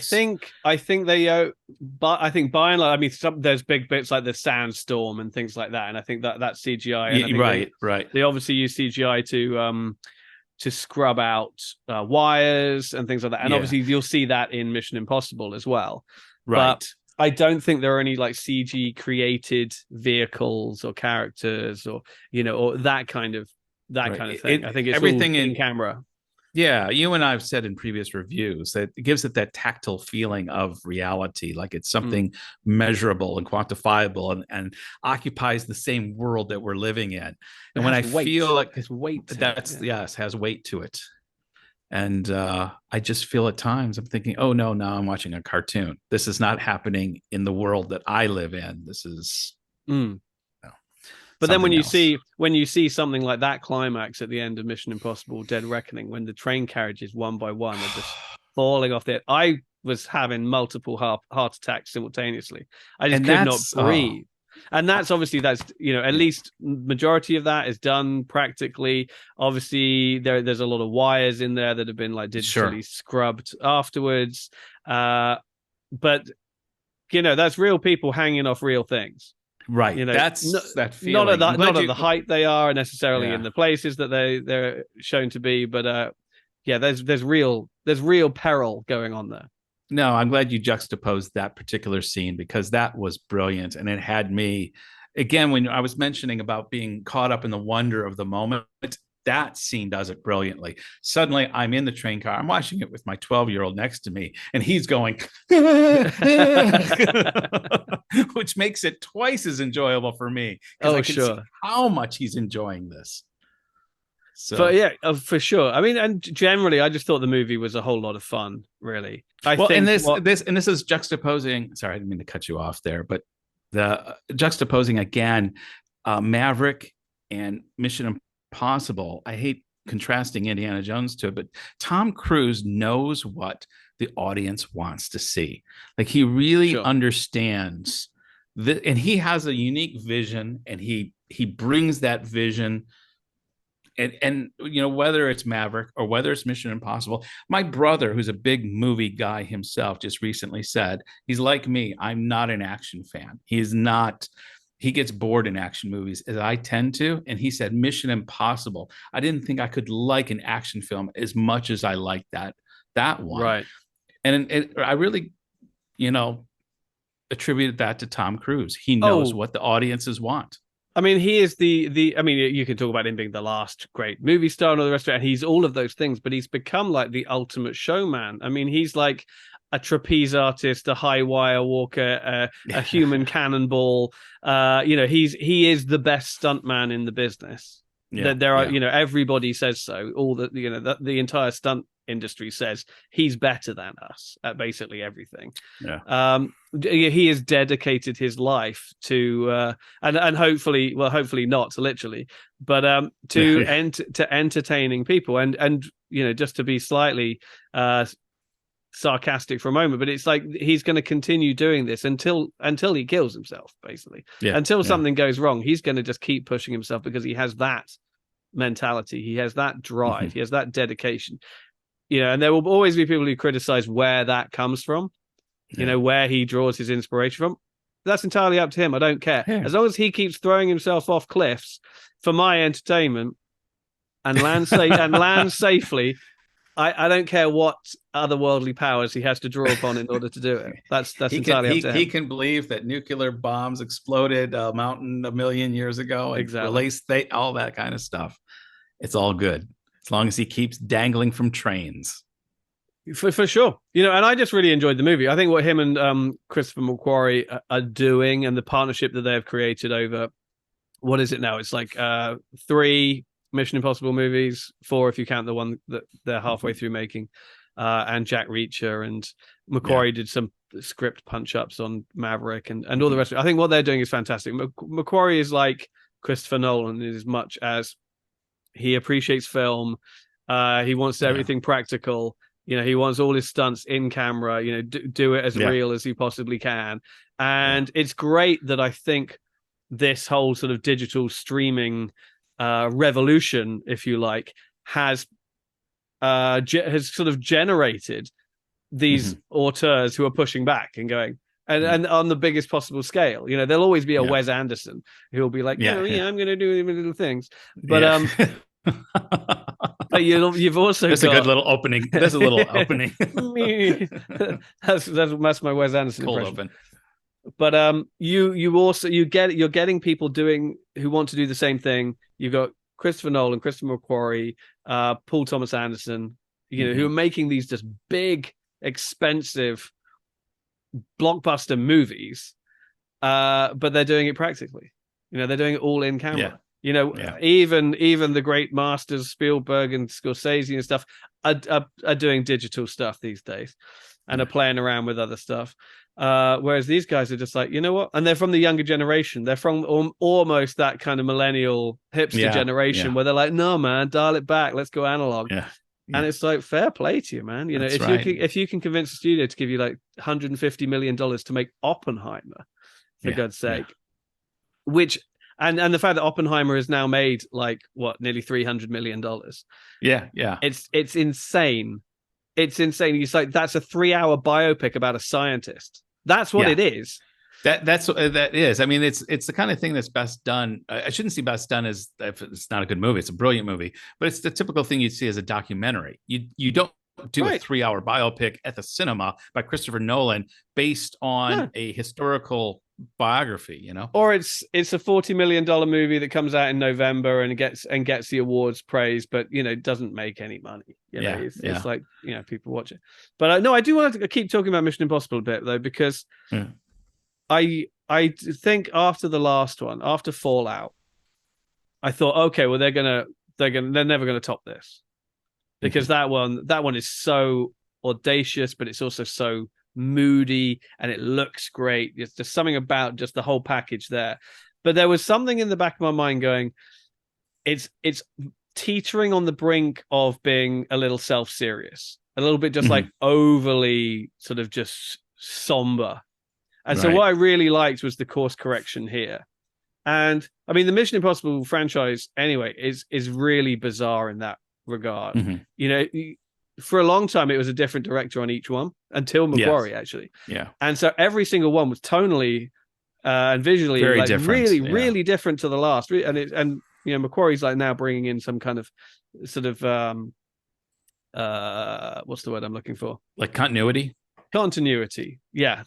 think they, but I think by and large, there's big bits like the sandstorm and things like that, and I think that's CGI. And right. They obviously use CGI to scrub out wires and things like that, and obviously you'll see that in Mission Impossible as well. Right. But I don't think there are any like CG created vehicles or characters or or that kind of thing. I think it's everything in camera. Yeah, you and I have said in previous reviews that it gives it that tactile feeling of reality, like it's Mm. something measurable and quantifiable and occupies the same world that we're living in. It And when has I weight. feel like There's weight to it. that's, Yeah. yes, has weight to it. And I just feel at times I'm thinking, oh no, now I'm watching a cartoon. This is not happening in the world that I live in. This is, Mm. you know, But then something else. when you see something like that climax at the end of Mission Impossible: Dead Reckoning, when the train carriages one by one are just falling off there, I was having multiple heart attacks simultaneously. I just And could not that's breathe. And that's obviously at yeah, least majority of that is done practically. Obviously, there's a lot of wires in there that have been like sure. digitally scrubbed afterwards. But that's real people hanging off real things. Right. you know That's that not at feeling. I'm glad not at you, the height they are necessarily in yeah. the places that they're shown to be, but yeah, there's real peril going on there. No, I'm glad you juxtaposed that particular scene because that was brilliant. And it had me, again, when I was mentioning about being caught up in the wonder of the moment, that scene does it brilliantly. Suddenly, I'm in the train car. I'm watching it with my 12-year-old next to me, and he's going, which makes it twice as enjoyable for me because Oh, I can see sure. how much he's enjoying this. But So, yeah, for sure. I mean, and generally I just thought the movie was a whole lot of fun, really. I well, and think this what this and this is juxtaposing. Sorry, I didn't mean to cut you off there, but the juxtaposing again, Maverick and Mission Impossible. I hate contrasting Indiana Jones to it, but Tom Cruise knows what the audience wants to see. Like he really sure. understands that, and he has a unique vision, and he brings that vision and whether it's Maverick or whether it's Mission Impossible. My brother, who's a big movie guy himself, just recently said he's like me. I'm not an action fan. He is not. He gets bored in action movies as I tend to, and he said Mission Impossible. I didn't think I could like an action film as much as I liked that one, Right. and I really, you know, attributed that to Tom Cruise. He knows Oh, what the audiences want. I mean, he is the. I mean, you can talk about him being the last great movie star and all the rest of it. And he's all of those things, but he's become like the ultimate showman. I mean, he's like a trapeze artist, a high wire walker, a human cannonball. He is the best stuntman in the business. Yeah, There are, yeah. everybody says so. All the entire stunt industry says he's better than us at basically everything. Yeah. He has dedicated his life to and hopefully not literally, but to entertaining people and just to be slightly sarcastic for a moment, but it's like he's going to continue doing this until he kills himself, basically. Yeah, until yeah. something goes wrong, he's going to just keep pushing himself because he has that mentality, he has that drive, he has that dedication. And there will always be people who criticize where that comes from, where he draws his inspiration from. That's entirely up to him. I don't care. Yeah. As long as he keeps throwing himself off cliffs for my entertainment and land safely, I don't care what otherworldly powers he has to draw upon in order to do it. That's entirely up to him. He can believe that nuclear bombs exploded a mountain a million years ago and Exactly. release all that kind of stuff. It's all good as long as he keeps dangling from trains. For sure. And I just really enjoyed the movie. I think what him and Christopher McQuarrie are doing and the partnership that they have created over, what is it now? It's like 3 Mission Impossible movies, 4 if you count the one that they're halfway through making, and Jack Reacher, and McQuarrie did some script punch-ups on Maverick and all the rest of it. I think what they're doing is fantastic. McQuarrie is like Christopher Nolan in as much as he appreciates film. He wants everything practical. He wants all his stunts in camera, do it as real as he possibly can. And it's great that I think this whole sort of digital streaming revolution, if you like, has sort of generated these auteurs who are pushing back and going and on the biggest possible scale. There'll always be a Wes Anderson who will be like, I'm going to do little things, but but you've also got a good little opening. There's a little opening. that's my Wes Anderson Cold impression. open. But you're getting people who want to do the same thing. You've got Christopher Nolan, Christopher McQuarrie, Paul Thomas Anderson, you know, who are making these just big, expensive blockbuster movies, but they're doing it practically. You know, they're doing it all in camera. Yeah. You know, even the great masters, Spielberg and Scorsese and stuff, are doing digital stuff these days, and are playing around with other stuff. Whereas these guys are just like, you know what? And they're from the younger generation. They're from almost that kind of millennial hipster generation where they're like, no, man, dial it back. Let's go analog. Yeah. And it's like, fair play to you, man. You know, if you can convince a studio to give you like $150 million to make Oppenheimer, for God's sake, which and the fact that Oppenheimer has now made like nearly $300 million. Yeah. It's insane. It's insane. It's like, that's a 3-hour biopic about a scientist. That's what it is. That is. I mean, it's the kind of thing that's best done. I shouldn't see best done as if it's not a good movie. It's a brilliant movie, but it's the typical thing you'd see as a documentary. You don't do a 3-hour biopic at the cinema by Christopher Nolan based on a historical biography, you know, or it's a $40 million movie that comes out in November and gets the awards praise, but you know, it doesn't make any money. You know, it's like, you know, people watch it. But no, I do want to keep talking about Mission Impossible a bit though, because I think after the last one, after Fallout, I thought, okay, well they're never gonna top this, because that one is so audacious, but it's also so moody and it looks great. It's just something about just the whole package there. But there was something in the back of my mind going, it's teetering on the brink of being a little self-serious, a little bit just like overly sort of just somber. And so what I really liked was the course correction here. And I mean, the Mission Impossible franchise anyway is really bizarre in that regard. You know, for a long time it was a different director on each one until Macquarie actually. And so every single one was tonally and visually very like different. really different to the last. And you know, Macquarie's like now bringing in some kind of sort of what's the word I'm looking for? Like continuity,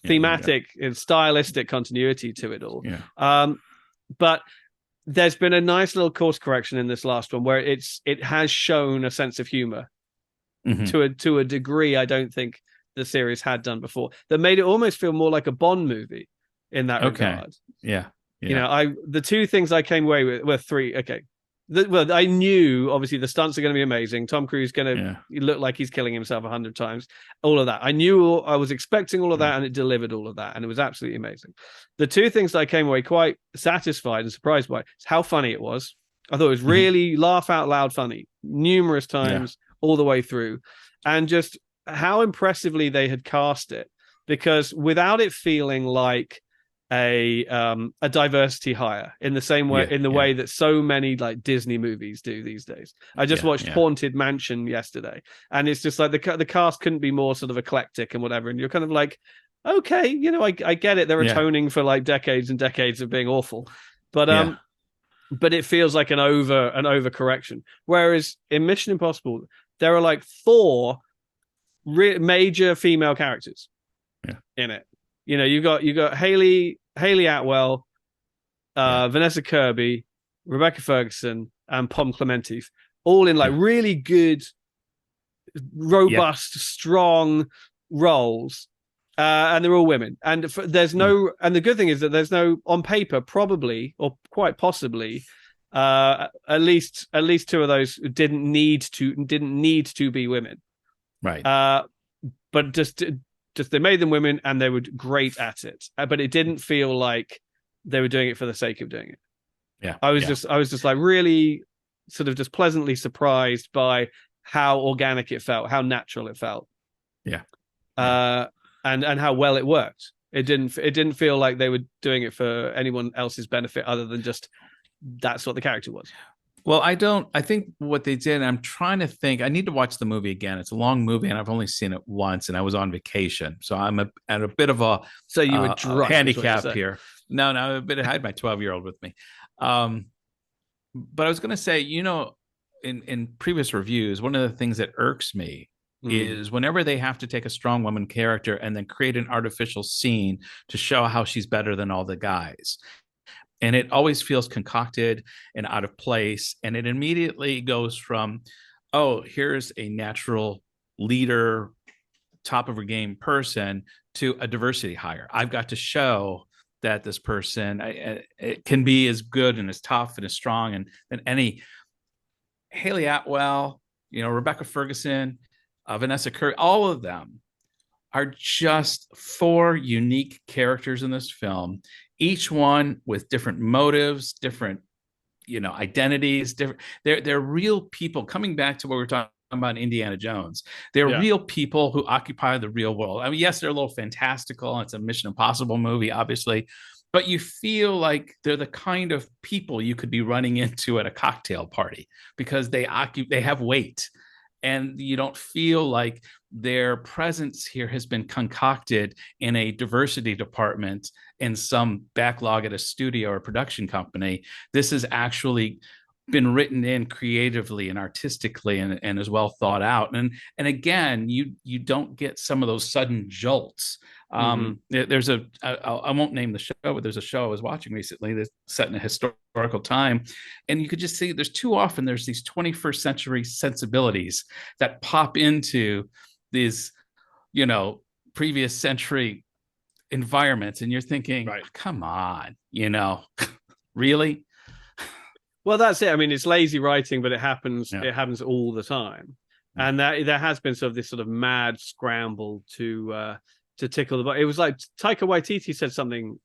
thematic and stylistic continuity to it all. But there's been a nice little course correction in this last one where it has shown a sense of humor to a degree I don't think the series had done before, that made it almost feel more like a Bond movie in that regard. You know, the two things I came away with were three. Well, I knew obviously the stunts are going to be amazing. Tom Cruise going to look like he's killing himself 100 times. All of that. I knew, I was expecting all of that, and it delivered all of that, and it was absolutely amazing. The two things that I came away quite satisfied and surprised by is how funny it was. I thought it was really laugh out loud funny numerous times all the way through, and just how impressively they had cast it, because without it feeling like a diversity hire in the same way way that so many like Disney movies do these days. I just watched Haunted Mansion yesterday, and it's just like the cast couldn't be more sort of eclectic and whatever, and you're kind of like, okay, you know, I get it, they're atoning for like decades and decades of being awful, but but it feels like an overcorrection. Whereas in Mission Impossible there are like 4 major female characters in it. You know, you got Haley Atwell, Vanessa Kirby, Rebecca Ferguson, and Pom Klementieff, all in like really good, robust, strong roles, and they're all women. And there's no, and the good thing is that there's no, on paper, probably or quite possibly, at least 2 of those didn't need to be women, right? But just they made them women, and they were great at it. But it didn't feel like they were doing it for the sake of doing it. I was just like really sort of just pleasantly surprised by how organic it felt, how natural it felt. And how well it worked. It didn't feel like they were doing it for anyone else's benefit other than just that's what the character was. Well, I think what they did, I'm trying to think, I need to watch the movie again. It's a long movie and I've only seen it once, and I was on vacation. So I'm at a bit of a you were drunk, handicap here. No, I had my 12-year-old with me. But I was going to say, you know, in previous reviews, one of the things that irks me is whenever they have to take a strong woman character and then create an artificial scene to show how she's better than all the guys. And it always feels concocted and out of place. And it immediately goes from, oh, here's a natural leader, top of her game person to a diversity hire. I've got to show that this person it can be as good and as tough and as strong and any. Haley Atwell, Rebecca Ferguson, Vanessa Kirby, all of them are just 4 unique characters in this film, each one with different motives, different, identities, different. They're real people. Coming back to what we're talking about Indiana Jones, they're real people who occupy the real world. I mean, yes, they're a little fantastical. It's a Mission Impossible movie, obviously, but you feel like they're the kind of people you could be running into at a cocktail party because they have weight, and you don't feel like their presence here has been concocted in a diversity department in some backlog at a studio or production company. This has actually been written in creatively and artistically and as well thought out. And again, you don't get some of those sudden jolts. There's I won't name the show, but there's a show I was watching recently that's set in a historical time, and you could just see there's these 21st century sensibilities that pop into these, previous century environments, and you're thinking, come on, really? Well, that's it. I mean, it's lazy writing, but it happens. Yeah. It happens all the time, and that there has been sort of this sort of mad scramble to tickle the button. It was like Taika Waititi said something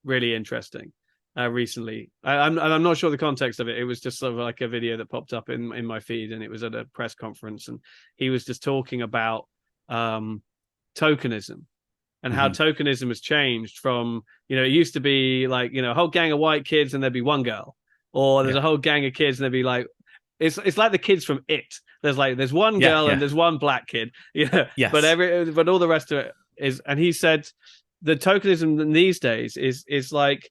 really interesting recently. I'm not sure the context of it. It was just sort of like a video that popped up in my feed, and it was at a press conference, and he was just talking about tokenism. And how tokenism has changed from, it used to be like, a whole gang of white kids and there'd be one girl. Or there's a whole gang of kids and they'd be like, it's like the kids from It. There's one girl and there's one black kid. Yeah. Yes. But all the rest of it is, and he said the tokenism these days is like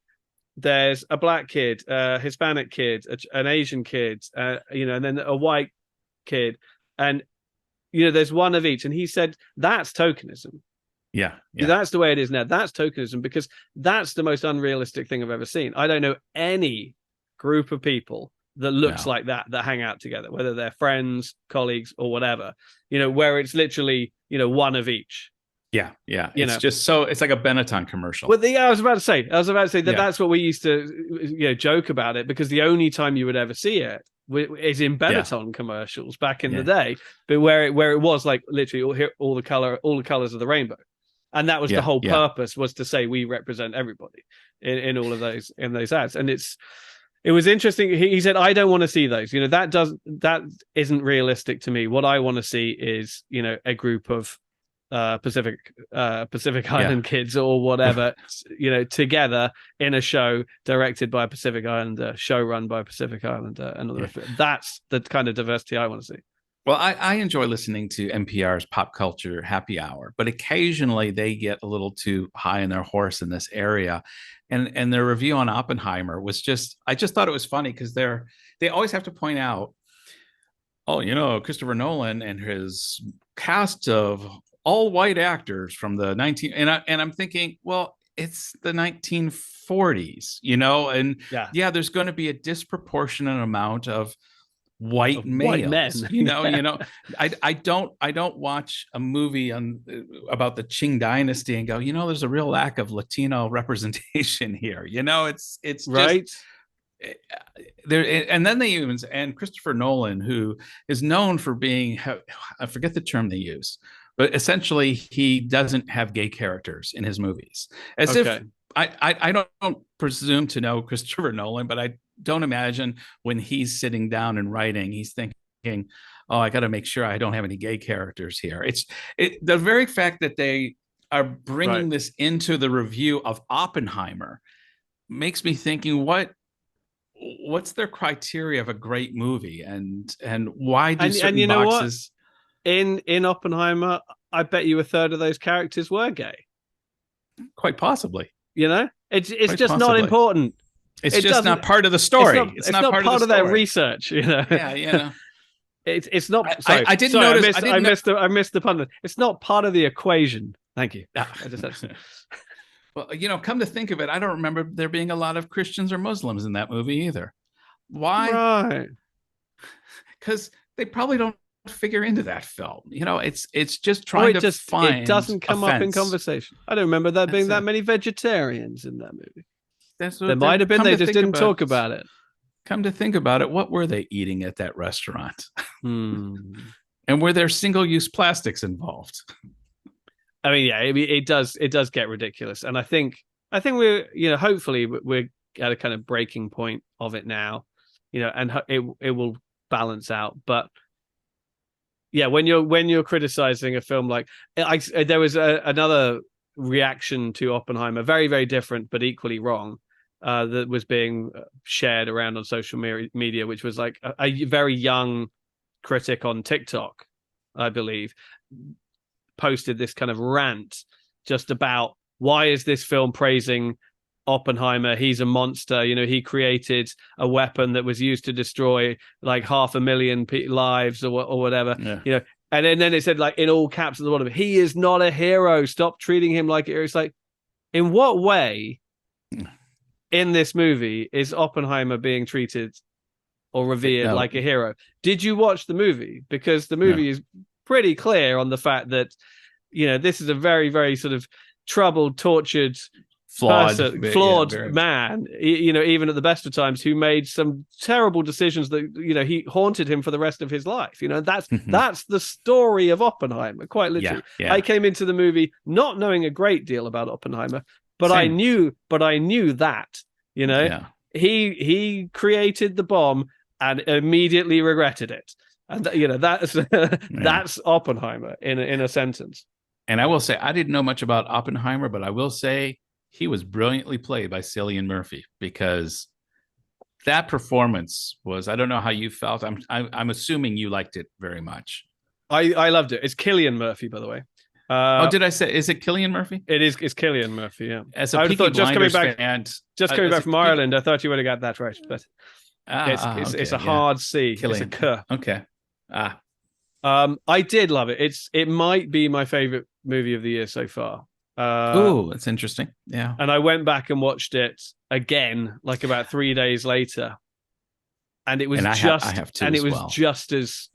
there's a black kid, a Hispanic kid, an Asian kid, and then a white kid. And, there's one of each. And he said that's tokenism. Yeah. That's the way it is now. That's tokenism, because that's the most unrealistic thing I've ever seen. I don't know any group of people that looks like that hang out together, whether they're friends, colleagues, or whatever, where it's literally, one of each. Yeah. It's just so it's like a Benetton commercial. Well, I was about to say that that's what we used to, joke about it, because the only time you would ever see it is in Benetton commercials back in the day, but where it was like literally all the colors of the rainbow. And that was the whole purpose, was to say we represent everybody in all of those ads. And it was interesting. He said, I don't want to see those. That isn't realistic to me. What I want to see is, a group of Pacific Island kids or whatever, together in a show directed by a Pacific Islander, show run by a Pacific Islander, and all the rest of it. That's the kind of diversity I want to see. Well, I enjoy listening to NPR's Pop Culture Happy Hour, but occasionally they get a little too high in their horse in this area. And their review on Oppenheimer was I just thought it was funny because they always have to point out, Christopher Nolan and his cast of all white actors from the and I'm thinking, well, it's the 1940s, and there's going to be a disproportionate amount of white males, men. I don't watch a movie about the Qing dynasty and go, there's a real lack of Latino representation here. It's right just, there. And then and Christopher Nolan, who is known for being, I forget the term they use, but essentially he doesn't have gay characters in his movies, as if I don't presume to know Christopher Nolan, but I don't imagine when he's sitting down and writing, he's thinking, oh, I got to make sure I don't have any gay characters here. The very fact that they are bringing this into the review of Oppenheimer makes me thinking, what's their criteria of a great movie, and why do certain boxes? In Oppenheimer, I bet you a third of those characters were gay. Quite possibly. It's just not important. It's just not part of the story. It's not part of their research. Yeah. It's not. Sorry, I didn't notice. I missed the pun. It's not part of the equation. Thank you. I just had to... Well, come to think of it, I don't remember there being a lot of Christians or Muslims in that movie either. Why? Right. Because they probably don't figure into that film. It's just trying to find. It doesn't come up in conversation. I don't remember there being that many vegetarians in that movie. There might have been. They just didn't talk about it. Come to think about it, what were they eating at that restaurant? And were there single-use plastics involved? I mean, yeah, it does get ridiculous, and I think we're, hopefully we're at a kind of breaking point of it now, and it will balance out. But yeah, when you're criticizing a film like, there was another reaction to Oppenheimer, very, very different but equally wrong, that was being shared around on social media, which was like a very young critic on TikTok, I believe, posted this kind of rant just about, why is this film praising Oppenheimer? He's a monster. He created a weapon that was used to destroy like 500,000 lives or whatever. Yeah. And then it said, like, in all caps at the bottom, he is not a hero. Stop treating him like a hero. It's like, in what way in this movie is Oppenheimer being treated or revered like a hero? Did you watch the movie? Because the movie is pretty clear on the fact that, this is a very, very sort of troubled, tortured, flawed man, even at the best of times, who made some terrible decisions that, he haunted him for the rest of his life. That's the story of Oppenheimer, quite literally. Yeah. I came into the movie not knowing a great deal about Oppenheimer, but I knew that, he created the bomb and immediately regretted it. And that's Oppenheimer in a sentence. And I will say, I didn't know much about Oppenheimer, but I will say he was brilliantly played by Cillian Murphy, because that performance was, I don't know how you felt. I'm assuming you liked it very much. I loved it. It's Cillian Murphy, by the way. Did I say, is it Cillian Murphy? It's Cillian Murphy, yeah. As a Peaky Blinders fan, coming back from Ireland, I thought you would have got that right, but it's a hard C. Cillian. It's a K. Okay. I did love it. It might be my favorite movie of the year so far. That's interesting. Yeah. And I went back and watched it again, like about 3 days later, and it was just as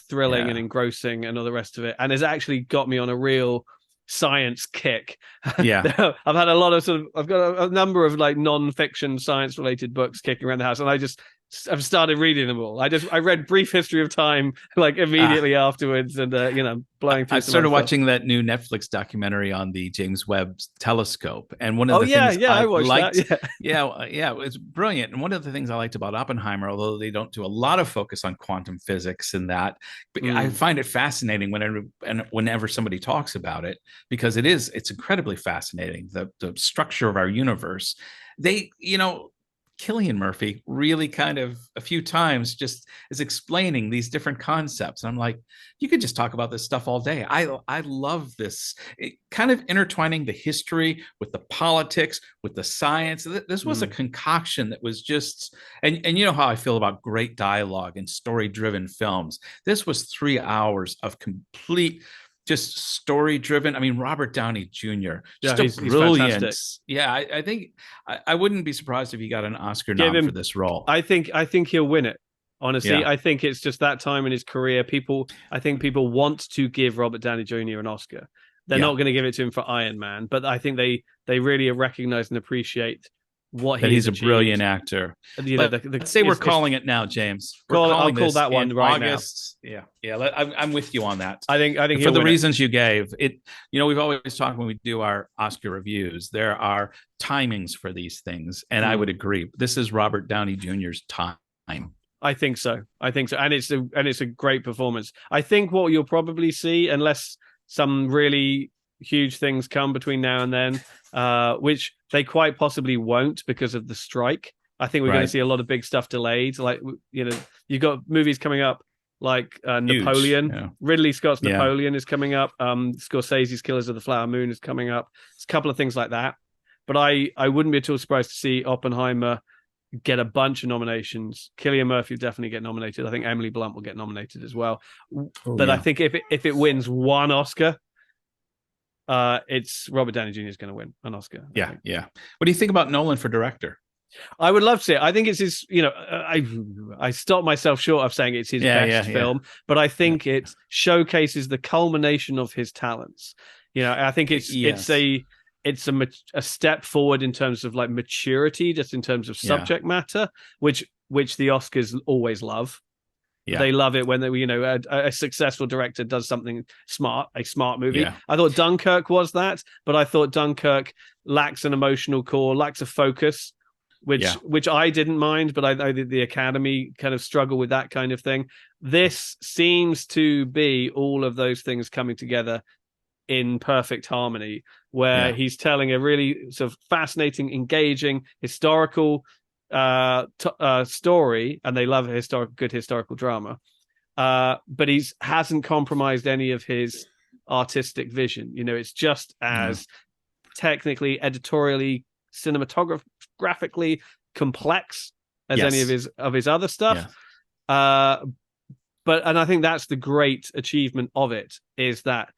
thrilling and engrossing and all the rest of it, and has actually got me on a real science kick. Yeah. I've had I've got a number of like non-fiction science related books kicking around the house, and I've started reading them all. I read Brief History of Time like immediately afterwards, and blowing through. I started watching that new Netflix documentary on the James Webb Telescope, and one of the things I liked, that. It's brilliant. And one of the things I liked about Oppenheimer, although they don't do a lot of focus on quantum physics in that, I find it fascinating whenever somebody talks about it, because it's incredibly fascinating, the structure of our universe. Cillian Murphy really kind of a few times just is explaining these different concepts. And I'm like, you could just talk about this stuff all day. I love this, kind of intertwining the history with the politics, with the science. This was a concoction that was just, and you know how I feel about great dialogue and story-driven films. This was 3 hours of complete, just story driven. I mean, Robert Downey Jr. He's brilliant. I think I wouldn't be surprised if he got an Oscar nom for this role. I think he'll win it. Honestly, I think it's just that time in his career. I think people want to give Robert Downey Jr. an Oscar. They're not going to give it to him for Iron Man, but I think they really recognize and appreciate he's a brilliant actor. Let's say we're calling it now, James. I'll call that one right August. Now. Yeah. I'm with you on that. I think for the reasons you gave it. We've always talked when we do our Oscar reviews, there are timings for these things, and I would agree. This is Robert Downey Jr.'s time. I think so, and it's a great performance. I think what you'll probably see, unless some really huge things come between now and then, which they quite possibly won't because of the strike. I think we're going to see a lot of big stuff delayed. Like, you've got movies coming up like Napoleon. Yeah. Ridley Scott's Napoleon is coming up. Scorsese's Killers of the Flower Moon is coming up. It's a couple of things like that. But I wouldn't be at all surprised to see Oppenheimer get a bunch of nominations. Cillian Murphy will definitely get nominated. I think Emily Blunt will get nominated as well. I think if it wins one Oscar, it's Robert Downey Jr. is going to win an Oscar. Yeah. What do you think about Nolan for director? I would love to see it. I think it's his, I stopped myself short of saying it's his best film, but I think it showcases the culmination of his talents. I think it's a step forward in terms of like maturity, just in terms of subject matter, which the Oscars always love. Yeah. They love it when a successful director does something smart, a smart movie. Yeah. I thought Dunkirk was that, but I thought Dunkirk lacks an emotional core, lacks a focus, which I didn't mind, but I know that the Academy kind of struggle with that kind of thing. This seems to be all of those things coming together in perfect harmony, where he's telling a really sort of fascinating, engaging, historical story, and they love good historical drama, but he hasn't compromised any of his artistic vision. It's just as technically, editorially, cinematographically complex as any of his other stuff. And I think that's the great achievement of it, is that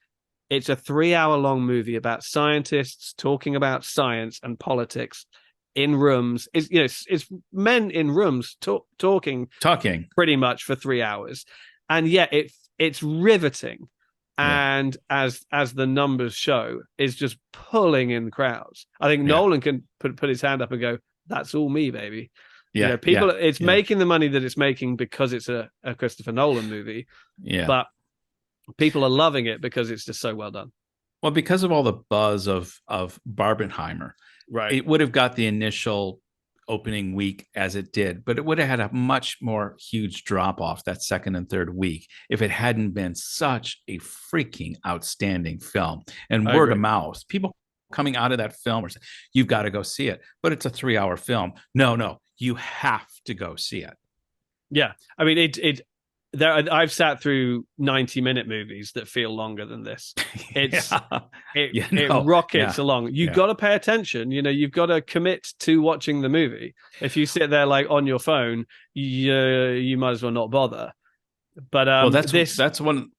it's a 3-hour long movie about scientists talking about science and politics in rooms. It's men in rooms talking pretty much for 3 hours, and yet it's riveting, and as the numbers show, is just pulling in crowds. I think Nolan can put his hand up and go, "That's all me, baby." People, it's making the money that it's making because it's a Christopher Nolan movie. But people are loving it because it's just so well done. Well, because of all the buzz of Barbenheimer. Right. It would have got the initial opening week as it did, but it would have had a much more huge drop off that second and third week if it hadn't been such a freaking outstanding film. And word of mouth, people coming out of that film are saying, "You've got to go see it." But it's a 3-hour film. No, you have to go see it. Yeah. I mean, I've sat through 90-minute movies that feel longer than this. It rockets along. You've got to pay attention. You've got to commit to watching the movie. If you sit there like on your phone, you might as well not bother. But that's one.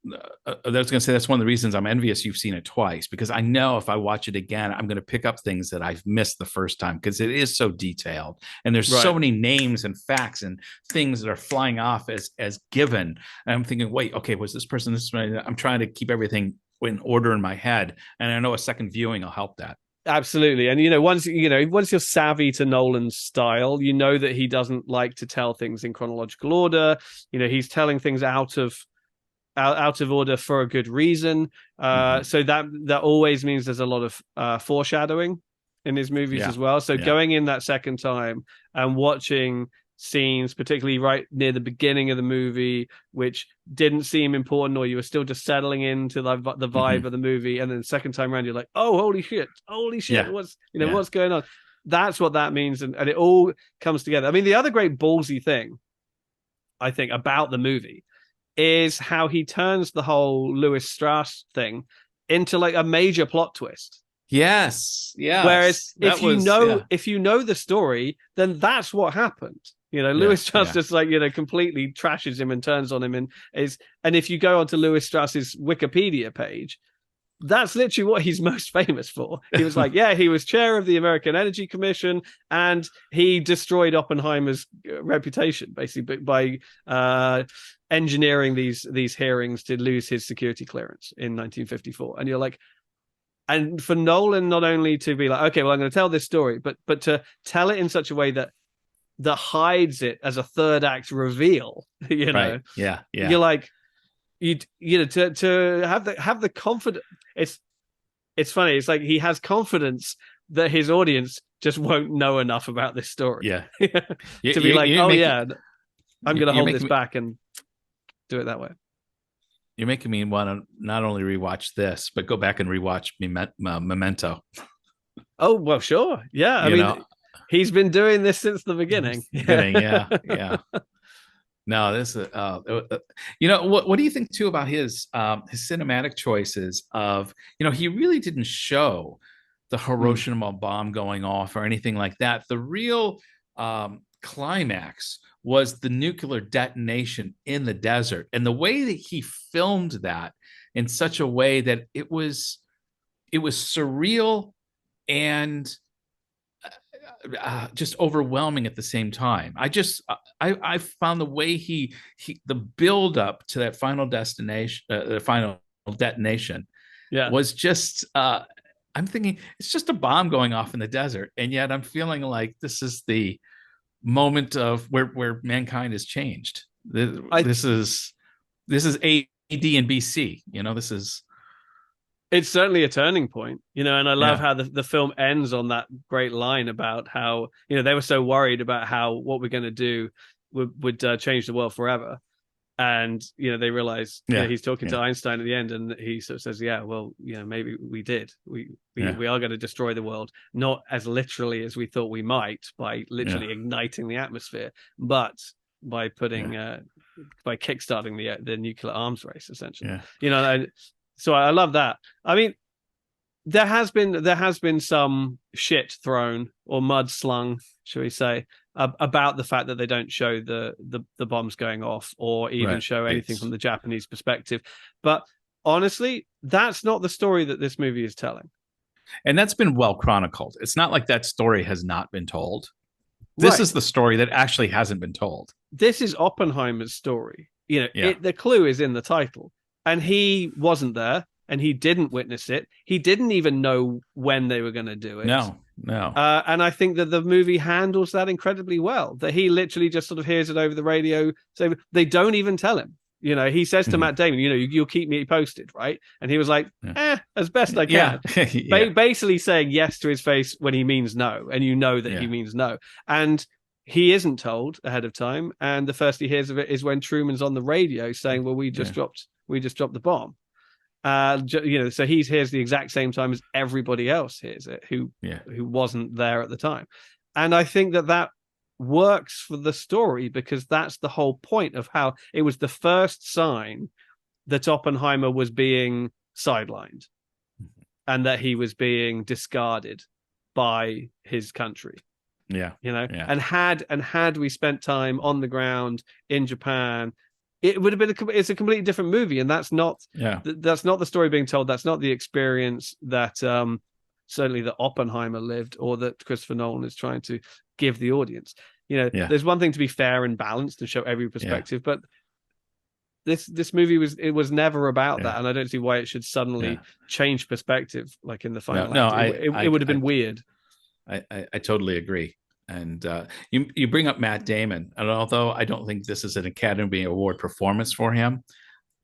I was going to say that's one of the reasons I'm envious you've seen it twice, because I know if I watch it again, I'm going to pick up things that I've missed the first time, because it is so detailed and there's so many names and facts and things that are flying off as given. And I'm thinking, wait, okay, was this person this way? I'm trying to keep everything in order in my head, and I know a second viewing will help that. Absolutely. And once you're savvy to Nolan's style, that he doesn't like to tell things in chronological order. He's telling things out of order for a good reason. So that always means there's a lot of foreshadowing in his movies as well. So going in that second time and watching scenes, particularly right near the beginning of the movie, which didn't seem important, or you were still just settling into the vibe of the movie, and then the second time around you're like, oh, holy shit, what's going on? That's what that means, and it all comes together. I mean, the other great ballsy thing I think about the movie is how he turns the whole Lewis Strauss thing into like a major plot twist. Yes. Whereas if you know the story, then that's what happened. Lewis Strauss just completely trashes him and turns on him, and if you go onto Lewis Strauss's Wikipedia page, that's literally what he's most famous for. He was like, he was chair of the American Energy Commission, and he destroyed Oppenheimer's reputation basically by engineering these hearings to lose his security clearance in 1954. And you're like, and for Nolan not only to be like, okay, well, I'm going to tell this story, but to tell it in such a way that hides it as a third act reveal, Right. Yeah. You're like, to have the confidence. It's funny. It's like he has confidence that his audience just won't know enough about this story. Yeah. to be like, I'm going to hold this back and do it that way. You're making me want to not only rewatch this, but go back and rewatch Memento. Oh, well, sure. Yeah. I mean, he's been doing this since the beginning. Yeah. No, this is, what do you think too about his cinematic choices of, he really didn't show the Hiroshima bomb going off or anything like that. The real climax was the nuclear detonation in the desert, and the way that he filmed that in such a way that it was surreal and just overwhelming at the same time. I found the way the build up to that final destination, the final detonation, was just. I'm thinking it's just a bomb going off in the desert, and yet I'm feeling like this is the moment of where mankind has changed. This is AD and BC. This is. It's certainly a turning point, and I love how the film ends on that great line about how, they were so worried about how what we're going to do would change the world forever. And, they realize he's talking to Einstein at the end, and he sort of says, well, maybe we did. We are going to destroy the world, not as literally as we thought we might by literally igniting the atmosphere, but by putting, by kickstarting the nuclear arms race, essentially. So I love that. I mean, there has been some shit thrown or mud slung, shall we say, about the fact that they don't show the bombs going off or even show anything from the Japanese perspective. But honestly, that's not the story that this movie is telling. And that's been well chronicled. It's not like that story has not been told. This is the story that actually hasn't been told. This is Oppenheimer's story. The clue is in the title. And he wasn't there, and he didn't witness it. He didn't even know when they were going to do it. No. And I think that the movie handles that incredibly well. That he literally just sort of hears it over the radio. So they don't even tell him. He says to Matt Damon, you'll keep me posted, right? And he was like, as best I can. Basically saying yes to his face when he means no, and that he means no. And he isn't told ahead of time. And the first he hears of it is when Truman's on the radio saying, well, we just dropped the bomb. So he hears the exact same time as everybody else hears it who wasn't there at the time. And I think that works for the story, because that's the whole point of how it was the first sign that Oppenheimer was being sidelined and that he was being discarded by his country. And had we spent time on the ground in Japan, it would have been it's a completely different movie, and that's not that's not the story being told. That's not the experience that certainly that Oppenheimer lived, or that Christopher Nolan is trying to give the audience. There's one thing to be fair and balanced and show every perspective, but this movie was never about that, and I don't see why it should suddenly change perspective like in the final act. It would have been weird. I totally agree. And you bring up Matt Damon, and although I don't think this is an Academy Award performance for him,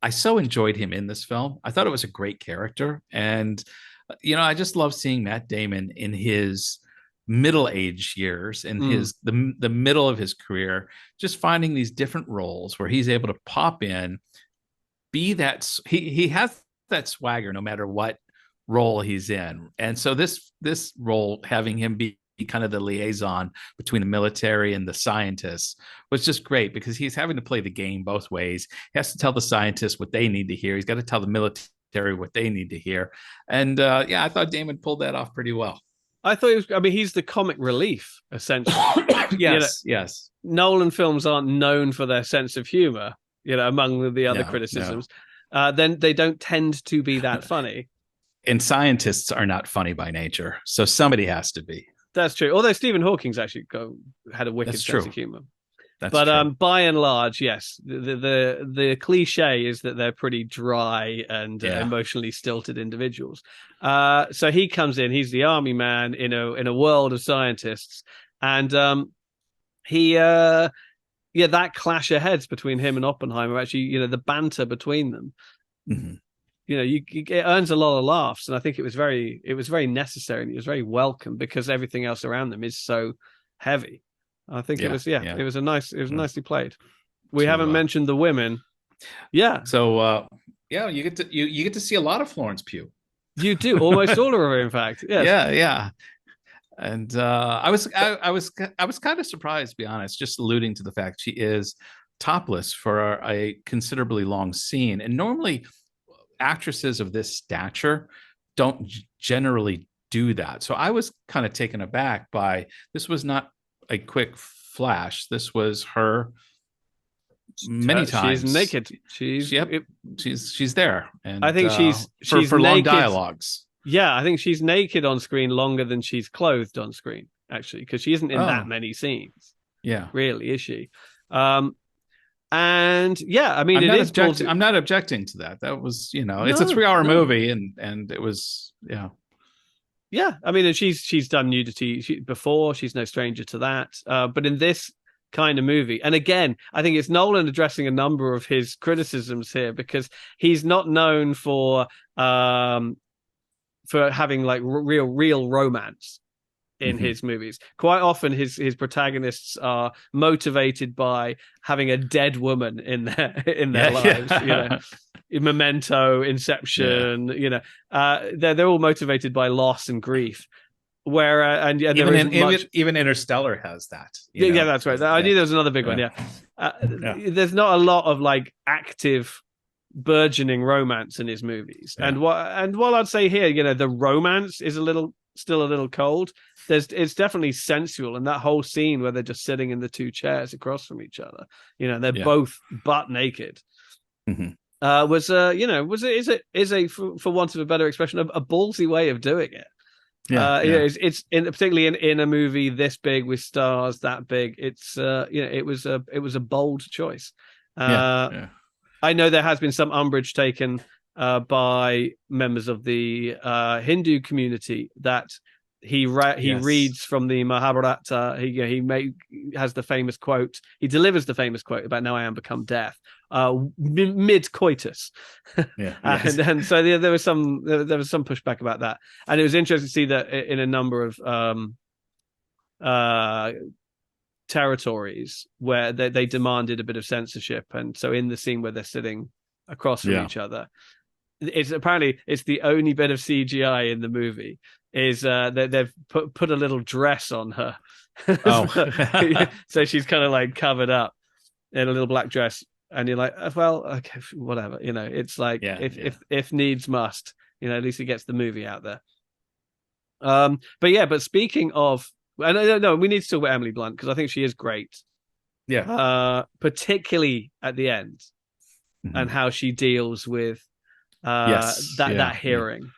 I so enjoyed him in this film. I thought it was a great character, and I just love seeing Matt Damon in his middle-aged years, in the middle of his career, just finding these different roles where he's able to pop in, be that he has that swagger no matter what role he's in. And so this role, having him be kind of the liaison between the military and the scientists, was just great, because he's having to play the game both ways. He has to tell the scientists what they need to hear. He's got to tell the military what they need to hear. And I thought Damon pulled that off pretty well. I thought he's the comic relief, essentially. Yes. Nolan films aren't known for their sense of humor, among the other criticisms. Then they don't tend to be that funny. And scientists are not funny by nature, so somebody has to be. That's true. Although Stephen Hawking's actually had a wicked sense of humor. But true. By and large, yes, the cliche is that they're pretty dry and emotionally stilted individuals. So he comes in. He's the army man in a world of scientists, and that clash of heads between him and Oppenheimer. Actually, the banter between them. Mm-hmm. It earns a lot of laughs, and I think it was very necessary, and it was very welcome, because everything else around them is so heavy. I think it was nicely played. We haven't mentioned the women. So you get to see a lot of Florence Pugh. You do, almost all of her, in fact. Yes. Yeah. And I was kind of surprised, to be honest, just alluding to the fact she is topless for a considerably long scene, and normally actresses of this stature don't generally do that. So I was kind of taken aback by this. Was not a quick flash. This was her many times. She's naked. She's there. And I think she's for long naked. dialogues. Yeah, I think she's naked on screen longer than she's clothed on screen. actually, because she isn't in that many scenes. Yeah, really, is she? And yeah, I mean, I'm not objecting to that. That was, it's a No, 3-hour no. movie, and it was, yeah. Yeah, I mean, and she's done nudity before. She's no stranger to that. But in this kind of movie, and again, I think it's Nolan addressing a number of his criticisms here, because he's not known for having like real romance in his movies. Quite often his protagonists are motivated by having a dead woman in their lives. Memento, Inception, they're all motivated by loss and grief. Where and even Interstellar has that. Yeah, that's right. I knew there was another big one. There's not a lot of like active burgeoning romance in his movies. And while I'd say here, the romance is still a little cold, it's definitely sensual, and that whole scene where they're just sitting in the two chairs across from each other, they're both butt naked. Was for want of a better expression, a ballsy way of doing it. It's particularly in a movie this big with stars that big. It's it was a bold choice. I know there has been some umbrage taken by members of the Hindu community that he reads from the Mahabharata. He has the famous quote. He delivers the famous quote about "Now I am become death," mid coitus. And so there was some pushback about that, and it was interesting to see that in a number of territories where they demanded a bit of censorship, and so in the scene where they're sitting across from each other, it's the only bit of CGI in the movie is that they've put a little dress on her. So she's kind of like covered up in a little black dress, and you're like, well, okay, whatever, it's like if needs must, at least it gets the movie out there. But speaking of, and I don't know, we need to talk about Emily Blunt, because I think she is great. Particularly at the end, and how she deals with that hearing.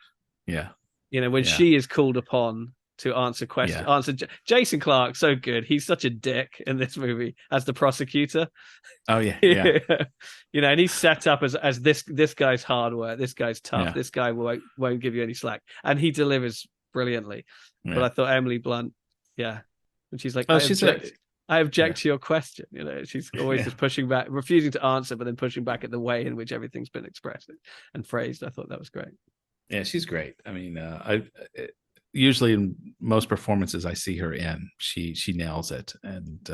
When she is called upon to answer questions. Jason Clarke, so good. He's such a dick in this movie as the prosecutor. And he's set up as this guy's hard work, this guy's tough, this guy won't give you any slack, and he delivers brilliantly. But I thought Emily Blunt, and she's like, I object to your question. She's always just pushing back, refusing to answer, but then pushing back at the way in which everything's been expressed and phrased. I thought that was great. Yeah, she's great. I mean, usually in most performances I see her in, she nails it, and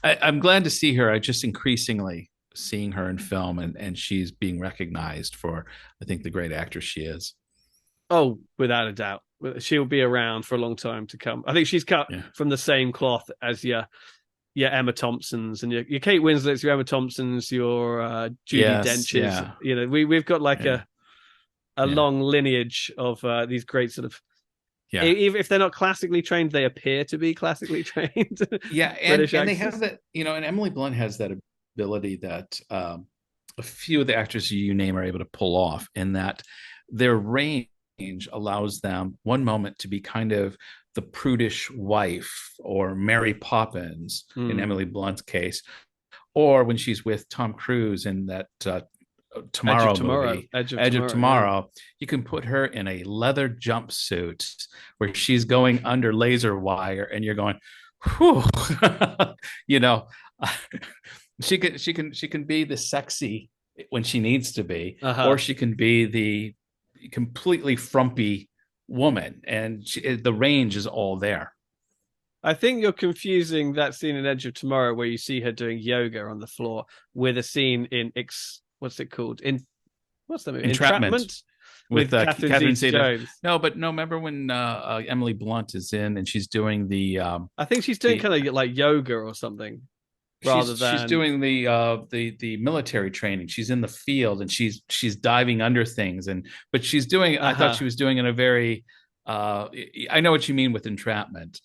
I'm glad to see her. I just increasingly seeing her in film, and she's being recognized for, I think, the great actress she is. Oh, without a doubt. She'll be around for a long time to come. I think she's cut from the same cloth as your Emma Thompsons and your Kate Winslets, your Emma Thompsons, your Judi Denches. We've got like a long lineage of these great sort of, if they're not classically trained, they appear to be classically trained. And they have that, and Emily Blunt has that ability that a few of the actors you name are able to pull off, in that their range allows them one moment to be kind of the prudish wife, or Mary Poppins in Emily Blunt's case, or when she's with Tom Cruise in that Edge of Tomorrow, you can put her in a leather jumpsuit where she's going under laser wire, and you're going, whew. She can be the sexy when she needs to be, or she can be the completely frumpy woman, and the range is all there. I think you're confusing that scene in Edge of Tomorrow where you see her doing yoga on the floor with a scene in what's it called? What's the movie? Entrapment with Catherine Zeta-Jones. No, remember when Emily Blunt is in, and she's doing the I think she's doing kind of like yoga or something. She's doing the military training. She's in the field, and she's diving under things, but she's doing. I thought she was doing in a very. I know what you mean with entrapment.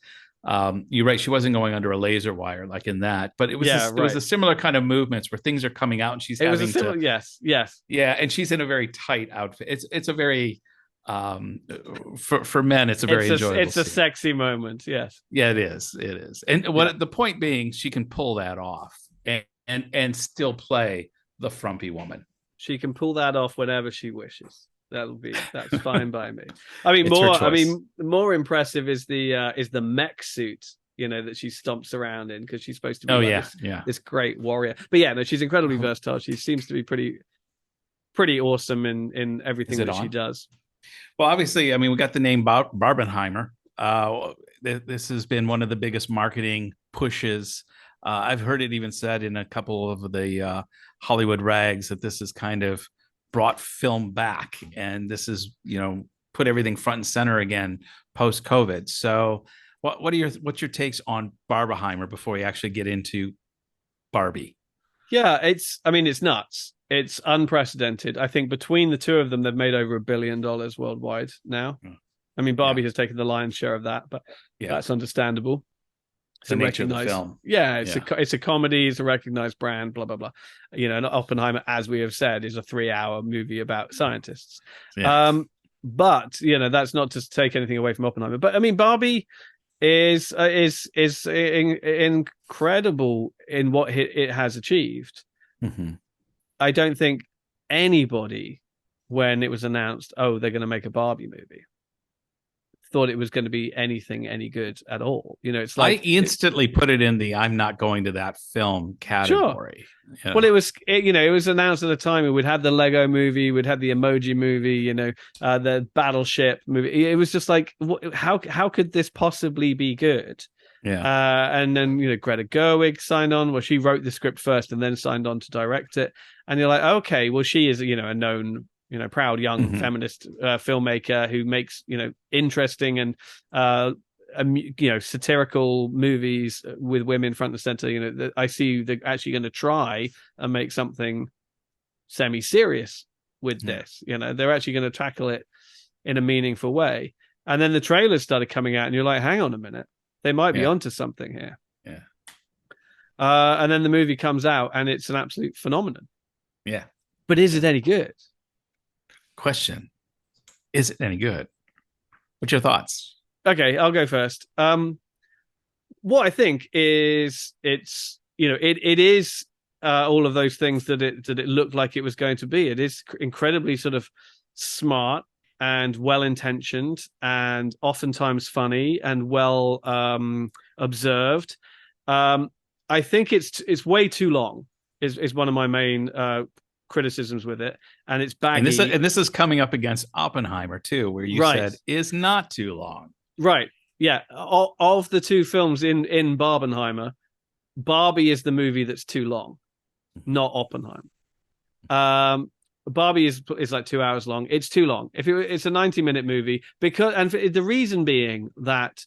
You're right. She wasn't going under a laser wire like in that, but it was it was a similar kind of movements where things are coming out, and she's having to. Yes. Yeah, and she's in a very tight outfit. It's a very um, for men, it's a very enjoyable. It's a scene. sexy moment. Yes. Yeah, it is. It is. And what the point being, she can pull that off and still play the frumpy woman. She can pull that off whenever she wishes. That's fine by me. I mean, It's her choice. more impressive is the mech suit, that she stomps around in, because she's supposed to be this great warrior. But yeah, no, she's incredibly versatile. She seems to be pretty awesome in everything that she does. Well, obviously, I mean, we got the name Barbenheimer. This has been one of the biggest marketing pushes. I've heard it even said in a couple of the Hollywood rags that this has kind of brought film back, and this is, put everything front and center again post COVID. So, what's your takes on Barbenheimer before we actually get into Barbie? Yeah, it's nuts. It's unprecedented. I think between the two of them, they've made over $1 billion worldwide now. I mean, Barbie has taken the lion's share of that, but that's understandable. It's the nature of the film. Yeah, it's a comedy. It's a recognized brand. Blah blah blah. And Oppenheimer, as we have said, is a 3-hour movie about scientists. Yeah. But that's not to take anything away from Oppenheimer. But I mean, Barbie is incredible in what it has achieved. Mm-hmm. I don't think anybody, when it was announced, they're going to make a Barbie movie, thought it was going to be any good at all. It's like I instantly put it in the "I'm not going to that film" category. Sure. Well, it was announced at the time. It would have the Lego movie, would have the Emoji movie, the Battleship movie. It was just like, how could this possibly be good? Yeah. And then Greta Gerwig signed on. Well, she wrote the script first and then signed on to direct it. And you're like, okay, well, she is a known proud young feminist filmmaker who makes interesting and satirical movies with women front and center. I see they're actually going to try and make something semi-serious with this. They're actually going to tackle it in a meaningful way. And then the trailers started coming out, and you're like, hang on a minute, they might be onto something here. Yeah. And then the movie comes out, and it's an absolute phenomenon. Yeah. But is it any good? Question: is it any good? What's your thoughts? Okay, I'll go first. What I think is it is all of those things that it looked like it was going to be. It is incredibly sort of smart and well-intentioned, and oftentimes funny and well observed. I think it's way too long. Is one of my main criticisms with it, and it's baggy. And this is coming up against Oppenheimer too, where you said is not too long. Right. Yeah. Of the two films in Barbenheimer, Barbie is the movie that's too long, not Oppenheimer. Barbie is like 2 hours long. It's too long. It's a 90-minute movie, the reason being that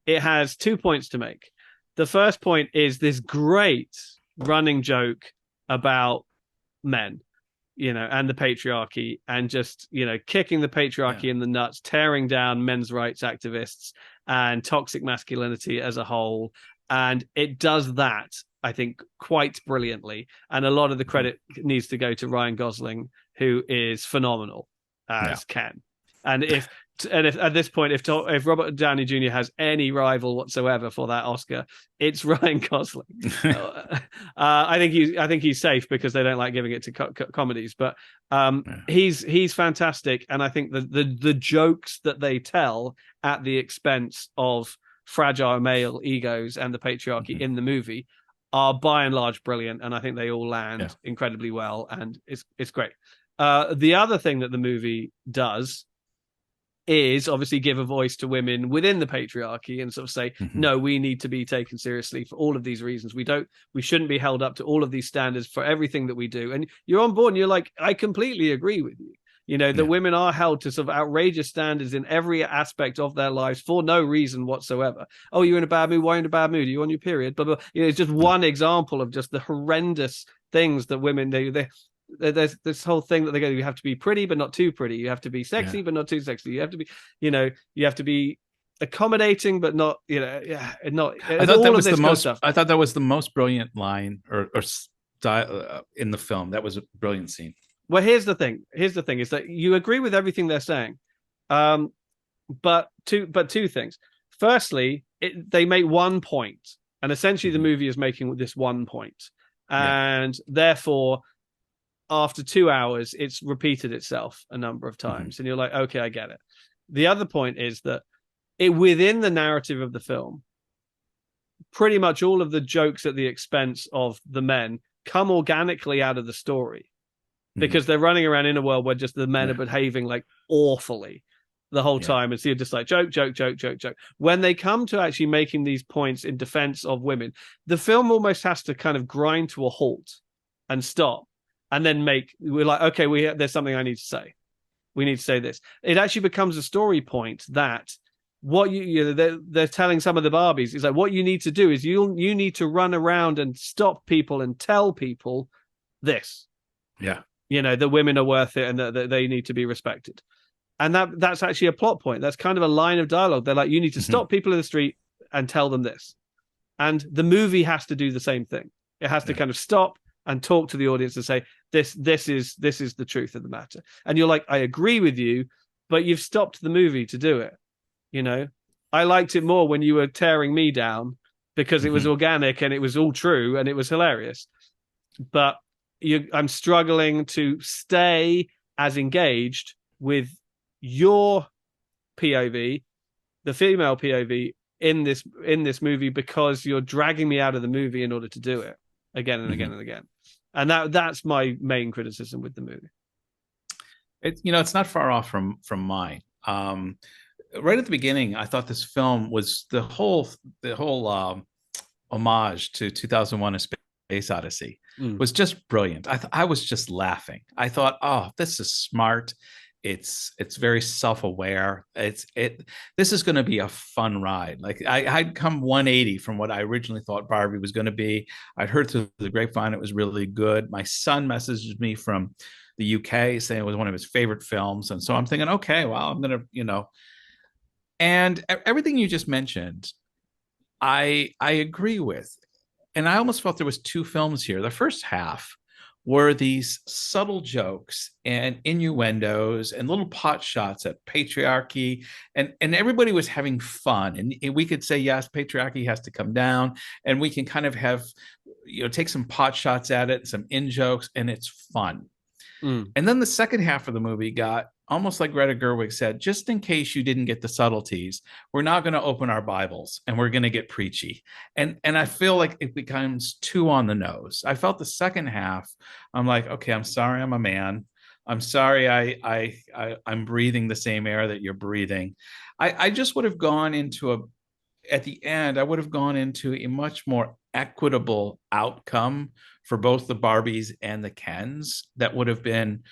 it has 2 points to make. The first point is this great running joke about men, and the patriarchy, and just, kicking the patriarchy in the nuts, tearing down men's rights activists and toxic masculinity as a whole. And it does that, I think, quite brilliantly. And a lot of the credit needs to go to Ryan Gosling, who is phenomenal as Ken. And if at this point, if Robert Downey Jr. has any rival whatsoever for that Oscar, it's Ryan Gosling. I think he's safe because they don't like giving it to comedies. But he's fantastic, and I think the jokes that they tell at the expense of fragile male egos and the patriarchy in the movie are by and large brilliant, and I think they all land incredibly well, and it's great. The other thing that the movie does is obviously give a voice to women within the patriarchy and sort of say, no, we need to be taken seriously for all of these reasons. We shouldn't be held up to all of these standards for everything that we do. And you're on board and you're like, I completely agree with you. That women are held to sort of outrageous standards in every aspect of their lives for no reason whatsoever. Oh, you're in a bad mood. Why are you in a bad mood? Are you on your period? But it's just one example of just the horrendous things that women do. There's this whole thing that they go, you have to be pretty but not too pretty, you have to be sexy but not too sexy, you have to be you have to be accommodating but not not. I thought that was the most brilliant line or style in the film. That was a brilliant scene. Well, here's the thing is that you agree with everything they're saying, But two things. Firstly, they make one point, and essentially the movie is making this one point, and therefore, after 2 hours, it's repeated itself a number of times, and you're like, okay, I get it. The other point is that within the narrative of the film, pretty much all of the jokes at the expense of the men come organically out of the story, because they're running around in a world where just the men are behaving like awfully the whole time, and so you're just like joke. When they come to actually making these points in defense of women, the film almost has to kind of grind to a halt and stop, and then we're like, okay, there's something I need to say. We need to say this. It actually becomes a story point that what they're telling some of the Barbies is like, what you need to do is you need to run around and stop people and tell people this. Yeah. That women are worth it and that they need to be respected. And that's actually a plot point. That's kind of a line of dialogue. They're like, you need to stop people in the street and tell them this. And the movie has to do the same thing. It has to kind of stop and talk to the audience and say, this is the truth of the matter. And you're like, I agree with you, but you've stopped the movie to do it. I liked it more when you were tearing me down because it was organic and it was all true and it was hilarious. But I'm struggling to stay as engaged with your POV, the female POV in this movie, because you're dragging me out of the movie in order to do it again and again and again. And that's my main criticism with the movie. It's not far off from mine. Right at the beginning, I thought this film was the whole homage to 2001: A Space Odyssey was just brilliant. I was just laughing. I thought, oh, this is smart. It's very self-aware. This is going to be a fun ride. Like I'd come 180 from what I originally thought Barbie was going to be. I'd heard through the grapevine it was really good. My son messaged me from the UK saying it was one of his favorite films, and so I'm thinking, okay, well, I'm going to, and everything you just mentioned, I agree with. And I almost felt there was two films here. The first half were these subtle jokes and innuendos and little pot shots at patriarchy, and everybody was having fun. And we could say, yes, patriarchy has to come down, and we can kind of have, take some pot shots at it, some in jokes, and it's fun. And then the second half of the movie got almost like Greta Gerwig said, just in case you didn't get the subtleties, we're not going to open our Bibles and we're going to get preachy. And I feel like it becomes too on the nose. I felt the second half, I'm like, okay, I'm sorry I'm a man. I'm sorry I'm breathing the same air that you're breathing. I just would have gone into at the end, I would have gone into a much more equitable outcome for both the Barbies and the Kens. That would have been,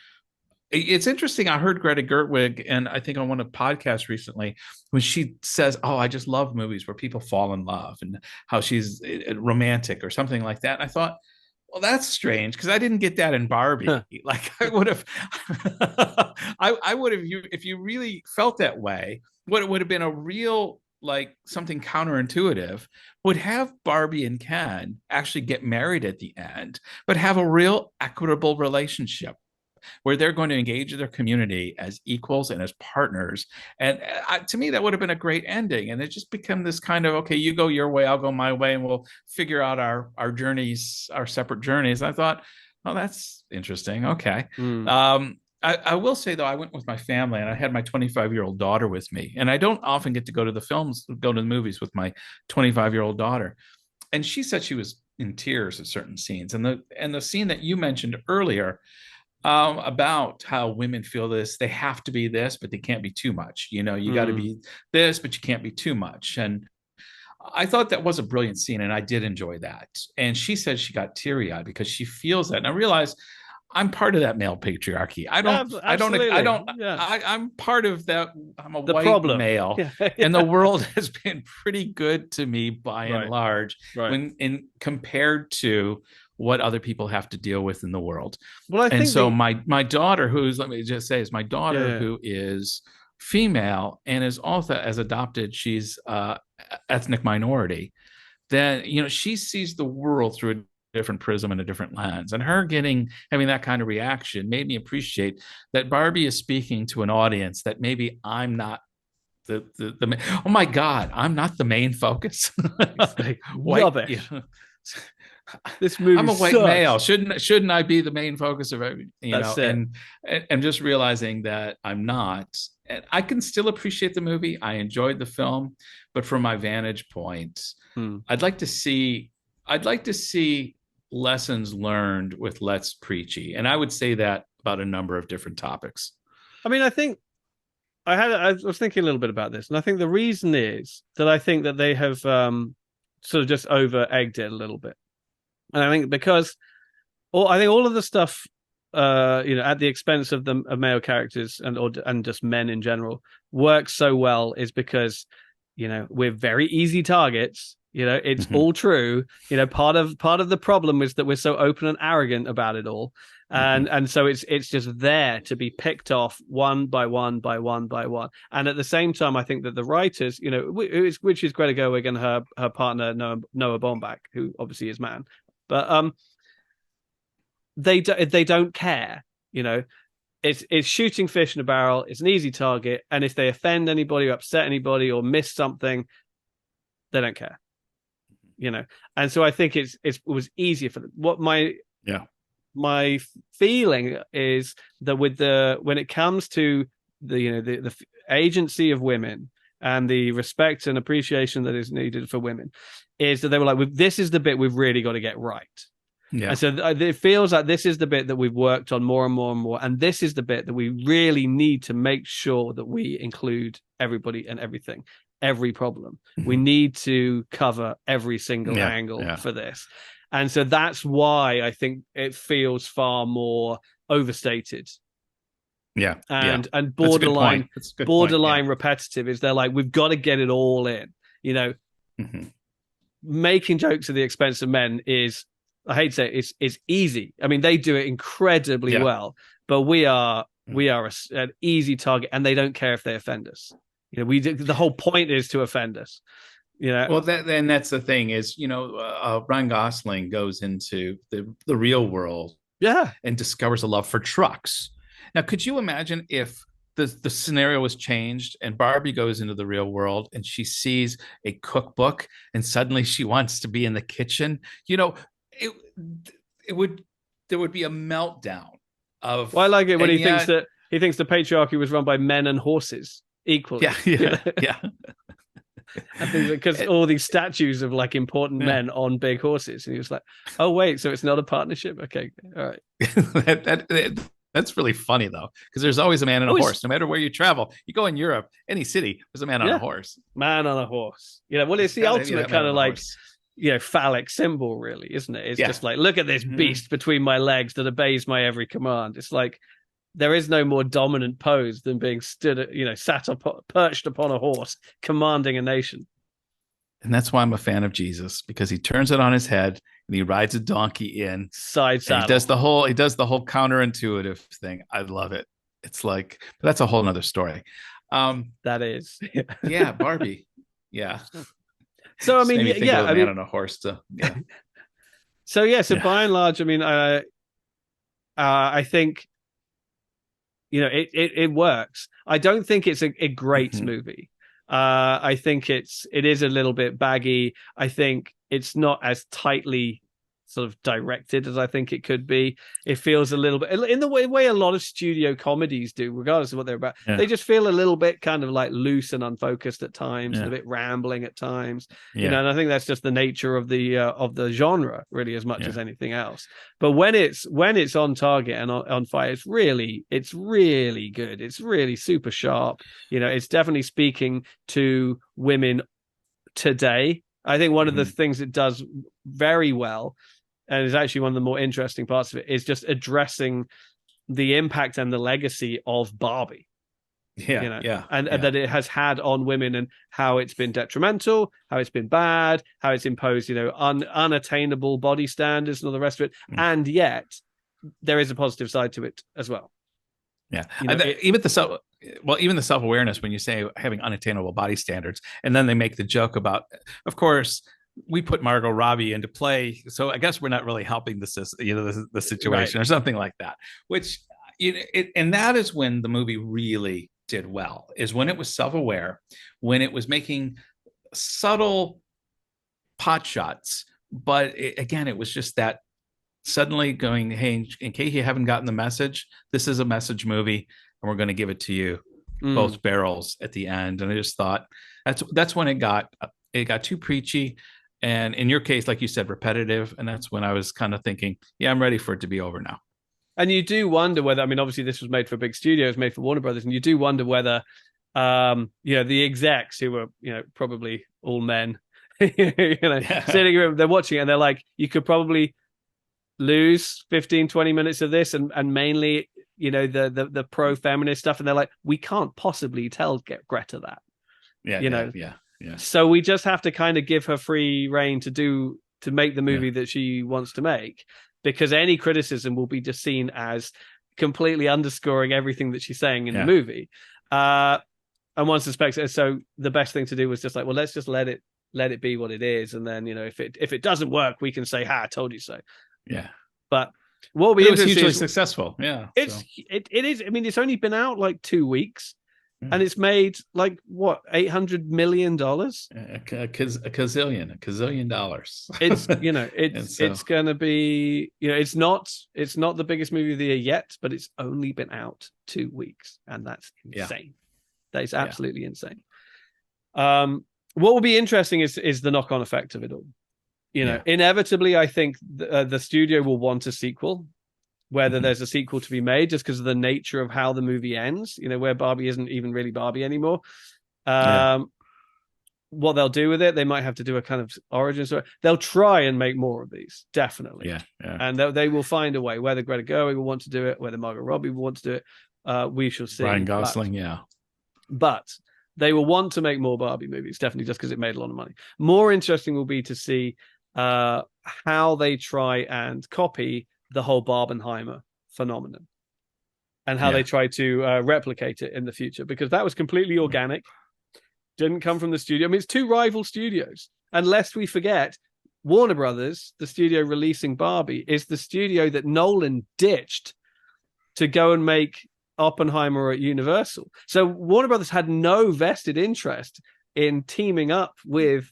it's interesting. I heard Greta Gerwig, and I think on one of the podcasts recently, when she says, oh, I just love movies where people fall in love, and how she's romantic or something like that. And I thought, well, that's strange, because I didn't get that in Barbie. Like I would have, I would have, if you really felt that way, what it would have been a real, like something counterintuitive, would have Barbie and Ken actually get married at the end, but have a real equitable relationship where they're going to engage their community as equals and as partners. And to me, that would have been a great ending. And it just became this kind of, okay, you go your way, I'll go my way, and we'll figure out our journeys, our separate journeys. And I thought, oh, that's interesting. Okay. I will say, though, I went with my family, and I had my 25-year-old daughter with me. And I don't often get to go to the movies with my 25-year-old daughter. And she said she was in tears at certain scenes. And the scene that you mentioned earlier, about how women feel this, they have to be this, but they can't be too much. You got to be this, but you can't be too much. And I thought that was a brilliant scene, and I did enjoy that. And she said she got teary-eyed because she feels that. And I realized I'm part of that male patriarchy. I'm part of that. I'm a white problem. Male. And the world has been pretty good to me by and large, when compared to what other people have to deal with in the world. Well, I think so my daughter, let me just say, is my daughter who is female and is also, as adopted, she's ethnic minority. Then she sees the world through a different prism and a different lens. And her having that kind of reaction made me appreciate that Barbie is speaking to an audience that maybe I'm not oh my God, I'm not the main focus. Like, white, rubbish. This movie I'm a white sucks. male. Shouldn't I be the main focus of it? That's it. And just realizing that I'm not. And I can still appreciate the movie. I enjoyed the film, but from my vantage point, I'd like to see lessons learned with less preachy. And I would say that about a number of different topics. I mean, I think I was thinking a little bit about this, and I think the reason is that I think that they have sort of just over egged it a little bit. And I think because I think all of the stuff, at the expense of the male characters and just men in general works so well is because, we're very easy targets. It's all true. Part of the problem is that we're so open and arrogant about it all. And so it's just there to be picked off one by one by one by one. And at the same time, I think that the writers, which is Greta Gerwig and her partner Noah Baumbach, who obviously is man, but they don't care. It's shooting fish in a barrel. It's an easy target, and if they offend anybody or upset anybody or miss something, they don't care. And so I think it was easier for them. What my feeling is that when it comes to the agency of women and the respect and appreciation that is needed for women, is that they were like, this is the bit we've really got to get right. Yeah. And so it feels like this is the bit that we've worked on more and more and more. And this is the bit that we really need to make sure that we include everybody and everything, every problem. We need to cover every single angle for this. And so that's why I think it feels far more overstated. Yeah. And borderline repetitive. Is they're like, we've got to get it all in. Making jokes at the expense of men is, I hate to say it's easy. I mean, they do it incredibly well, but we are an easy target, and they don't care if they offend us. The whole point is to offend us. Well, then that's the thing is, Ryan Gosling goes into the real world, and discovers a love for trucks. Now, could you imagine if the scenario was changed and Barbie goes into the real world and she sees a cookbook and suddenly she wants to be in the kitchen? There would be a meltdown of. Well, I like it when he thinks the patriarchy was run by men and horses equally. Yeah. I think because all these statues of like important men on big horses, and he was like, "Oh wait, so it's not a partnership? Okay, all right." That's really funny though, because there's always a man on a horse. No matter where you travel, you go in Europe, any city, there's a man on a horse. Man on a horse. Well, it's the ultimate kind of like, phallic symbol, really, isn't it? It's just like, look at this beast between my legs that obeys my every command. It's like there is no more dominant pose than being perched upon a horse, commanding a nation. And that's why I'm a fan of Jesus, because he turns it on his head and he rides a donkey in side saddle. He does the whole counterintuitive thing. I love it. It's like, but that's a whole nother story. That is, Barbie. Yeah. So I mean, man on a horse. So by and large, I mean, I think it works. I don't think it's a great movie. I think it is a little bit baggy. I think it's not as tightly sort of directed as I think it could be. It feels a little bit in the way a lot of studio comedies do, regardless of what they're about. They just feel a little bit kind of like loose and unfocused at times, and a bit rambling at times. And I think that's just the nature of the genre, really, as much as anything else. But when it's on target and on fire, it's really good. It's really super sharp. It's definitely speaking to women today. I think one of the things it does very well, and is actually one of the more interesting parts of it, is just addressing the impact and the legacy of Barbie. And that it has had on women, and how it's been detrimental, how it's been bad, how it's imposed, unattainable body standards and all the rest of it. And yet there is a positive side to it as well. Even the self-awareness when you say having unattainable body standards, and then they make the joke about, of course, we put Margot Robbie into play, so I guess we're not really helping the situation, or something like that. Which and that is when the movie really did well, is when it was self-aware, when it was making subtle pot shots, but again, it was just that suddenly going, hey, in case you haven't gotten the message, this is a message movie, and we're going to give it to you, both barrels at the end. And I just thought that's when it got too preachy, and in your case, like you said, repetitive. And that's when I was kind of thinking, yeah, I'm ready for it to be over now. And you do wonder whether, I mean, obviously this was made for a big studio, it was made for Warner Brothers, and you do wonder whether, the execs, who were, probably all men, sitting around, they're watching it, and they're like, you could probably lose 15-20 minutes of this, and mainly, the pro-feminist stuff, and they're like, we can't possibly tell Greta that. Yeah. So we just have to kind of give her free reign to make the movie that she wants to make, because any criticism will be just seen as completely underscoring everything that she's saying in the movie. And one suspects it. So the best thing to do was just like, well, let's just let it be what it is, and then if it doesn't work, we can say, I told you so. Yeah. But what we was hugely successful. Yeah. It is. I mean, it's only been out like 2 weeks. And it's made like what, $800 million? A gazillion dollars. It's it's going to be, it's not the biggest movie of the year yet, but it's only been out 2 weeks, and that's insane. That is absolutely insane. What will be interesting is the knock-on effect of it all. Inevitably, I think the studio will want a sequel, whether there's a sequel to be made, just because of the nature of how the movie ends, where Barbie isn't even really Barbie anymore. What they'll do with it, they might have to do a kind of origin story. They'll try and make more of these, definitely. Yeah. And they will find a way, whether Greta Gerwig will want to do it, whether Margot Robbie will want to do it. We shall see. Ryan Gosling, But they will want to make more Barbie movies, definitely, just because it made a lot of money. More interesting will be to see how they try and copy the whole Barbenheimer phenomenon, and how they try to replicate it in the future, because that was completely organic, didn't come from the studio. I mean, it's two rival studios, and lest we forget, Warner Brothers, the studio releasing Barbie, is the studio that Nolan ditched to go and make Oppenheimer at Universal. So Warner Brothers had no vested interest in teaming up with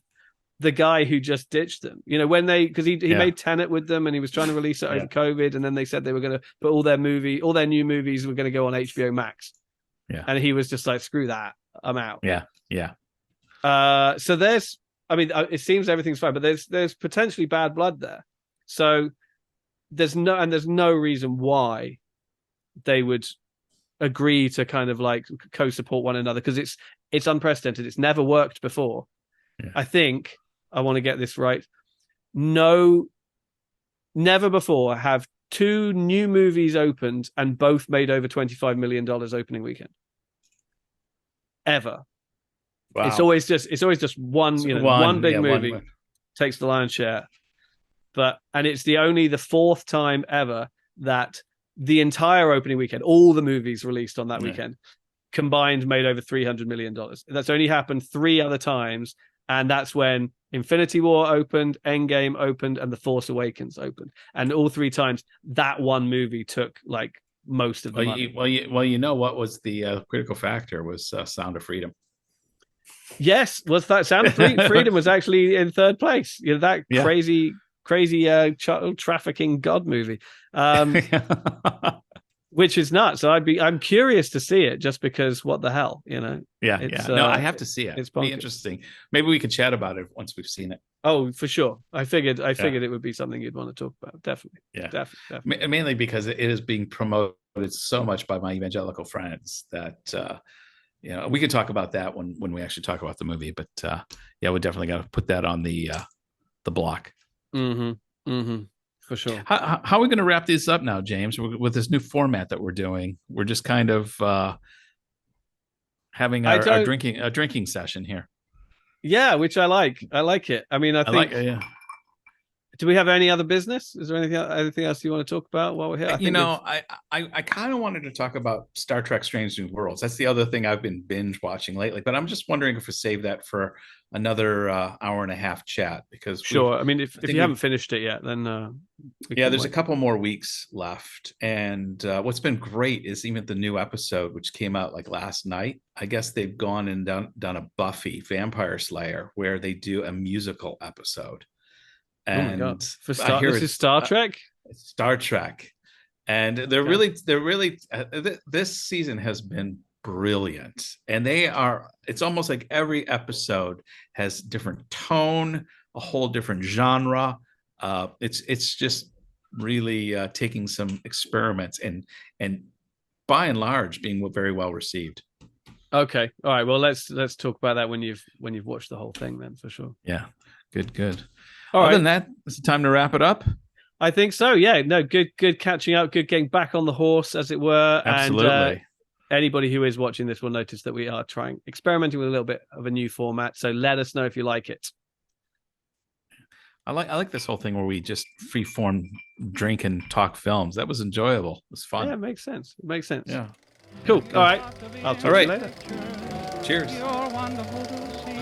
the guy who just ditched them, because he made Tenet with them, and he was trying to release it over COVID, and then they said they were going to put all their new movies were going to go on HBO Max, and he was just like, screw that, I'm out. So there's, it seems everything's fine, but there's potentially bad blood there. So there's no reason why they would agree to kind of like co-support one another, because it's unprecedented. It's never worked before. I think I want to get this right. No, never before have two new movies opened and both made over $25 million opening weekend. Ever. Wow. It's always just one, one big movie takes the lion's share. And it's the fourth time ever that the entire opening weekend, all the movies released on that weekend, combined made over $300 million. That's only happened 3 other times. And that's when Infinity War opened, Endgame opened, and The Force Awakens opened. And all 3 times, that one movie took like most of the money. What was the critical factor was Sound of Freedom. Yes, was that Sound of Freedom was actually in 3rd place. That crazy child trafficking God movie. Which is nuts. So I'm curious to see it, just because what the hell, No, I have to see it. It's be interesting. Maybe we can chat about it once we've seen it. Oh, for sure. I figured it would be something you'd want to talk about. Definitely. Yeah. Definitely. Mainly because it is being promoted so much by my evangelical friends that we can talk about that when we actually talk about the movie. But we definitely got to put that on the block. For sure. How are we going to wrap this up now, James? With this new format that we're doing, we're just kind of having our drinking session here. Yeah, which I like. I like it. I mean, I think Do we have any other business? Is there anything else you want to talk about while we're here? I kind of wanted to talk about Star Trek Strange New Worlds. That's the other thing I've been binge watching lately, but I'm just wondering if we save that for another hour and a half chat, because sure. I mean, if you haven't finished it yet, then there's a couple more weeks left. And what's been great is even the new episode, which came out like last night. I guess they've gone and done a Buffy Vampire Slayer where they do a musical episode. And oh my God. This is Star Trek. Star Trek, and they're really this season has been brilliant, and it's almost like every episode has different tone, a whole different genre. It's just really taking some experiments and by and large being very well received. Okay, all right. Well, let's talk about that when you've watched the whole thing, then, for sure. Yeah, good. All Other right. than that, it's time to wrap it up. I think so. Yeah. No. Good catching up. Good getting back on the horse, as it were. Absolutely. And anybody who is watching this will notice that we are experimenting with a little bit of a new format. So let us know if you like it. I like this whole thing where we just freeform drink and talk films. That was enjoyable. It was fun. Yeah, it makes sense. Yeah. Cool. All right. I'll talk to you later. Cheers. You're wonderful to see.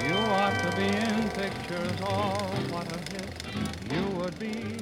You ought to be in pictures. Oh, what a hit you would be.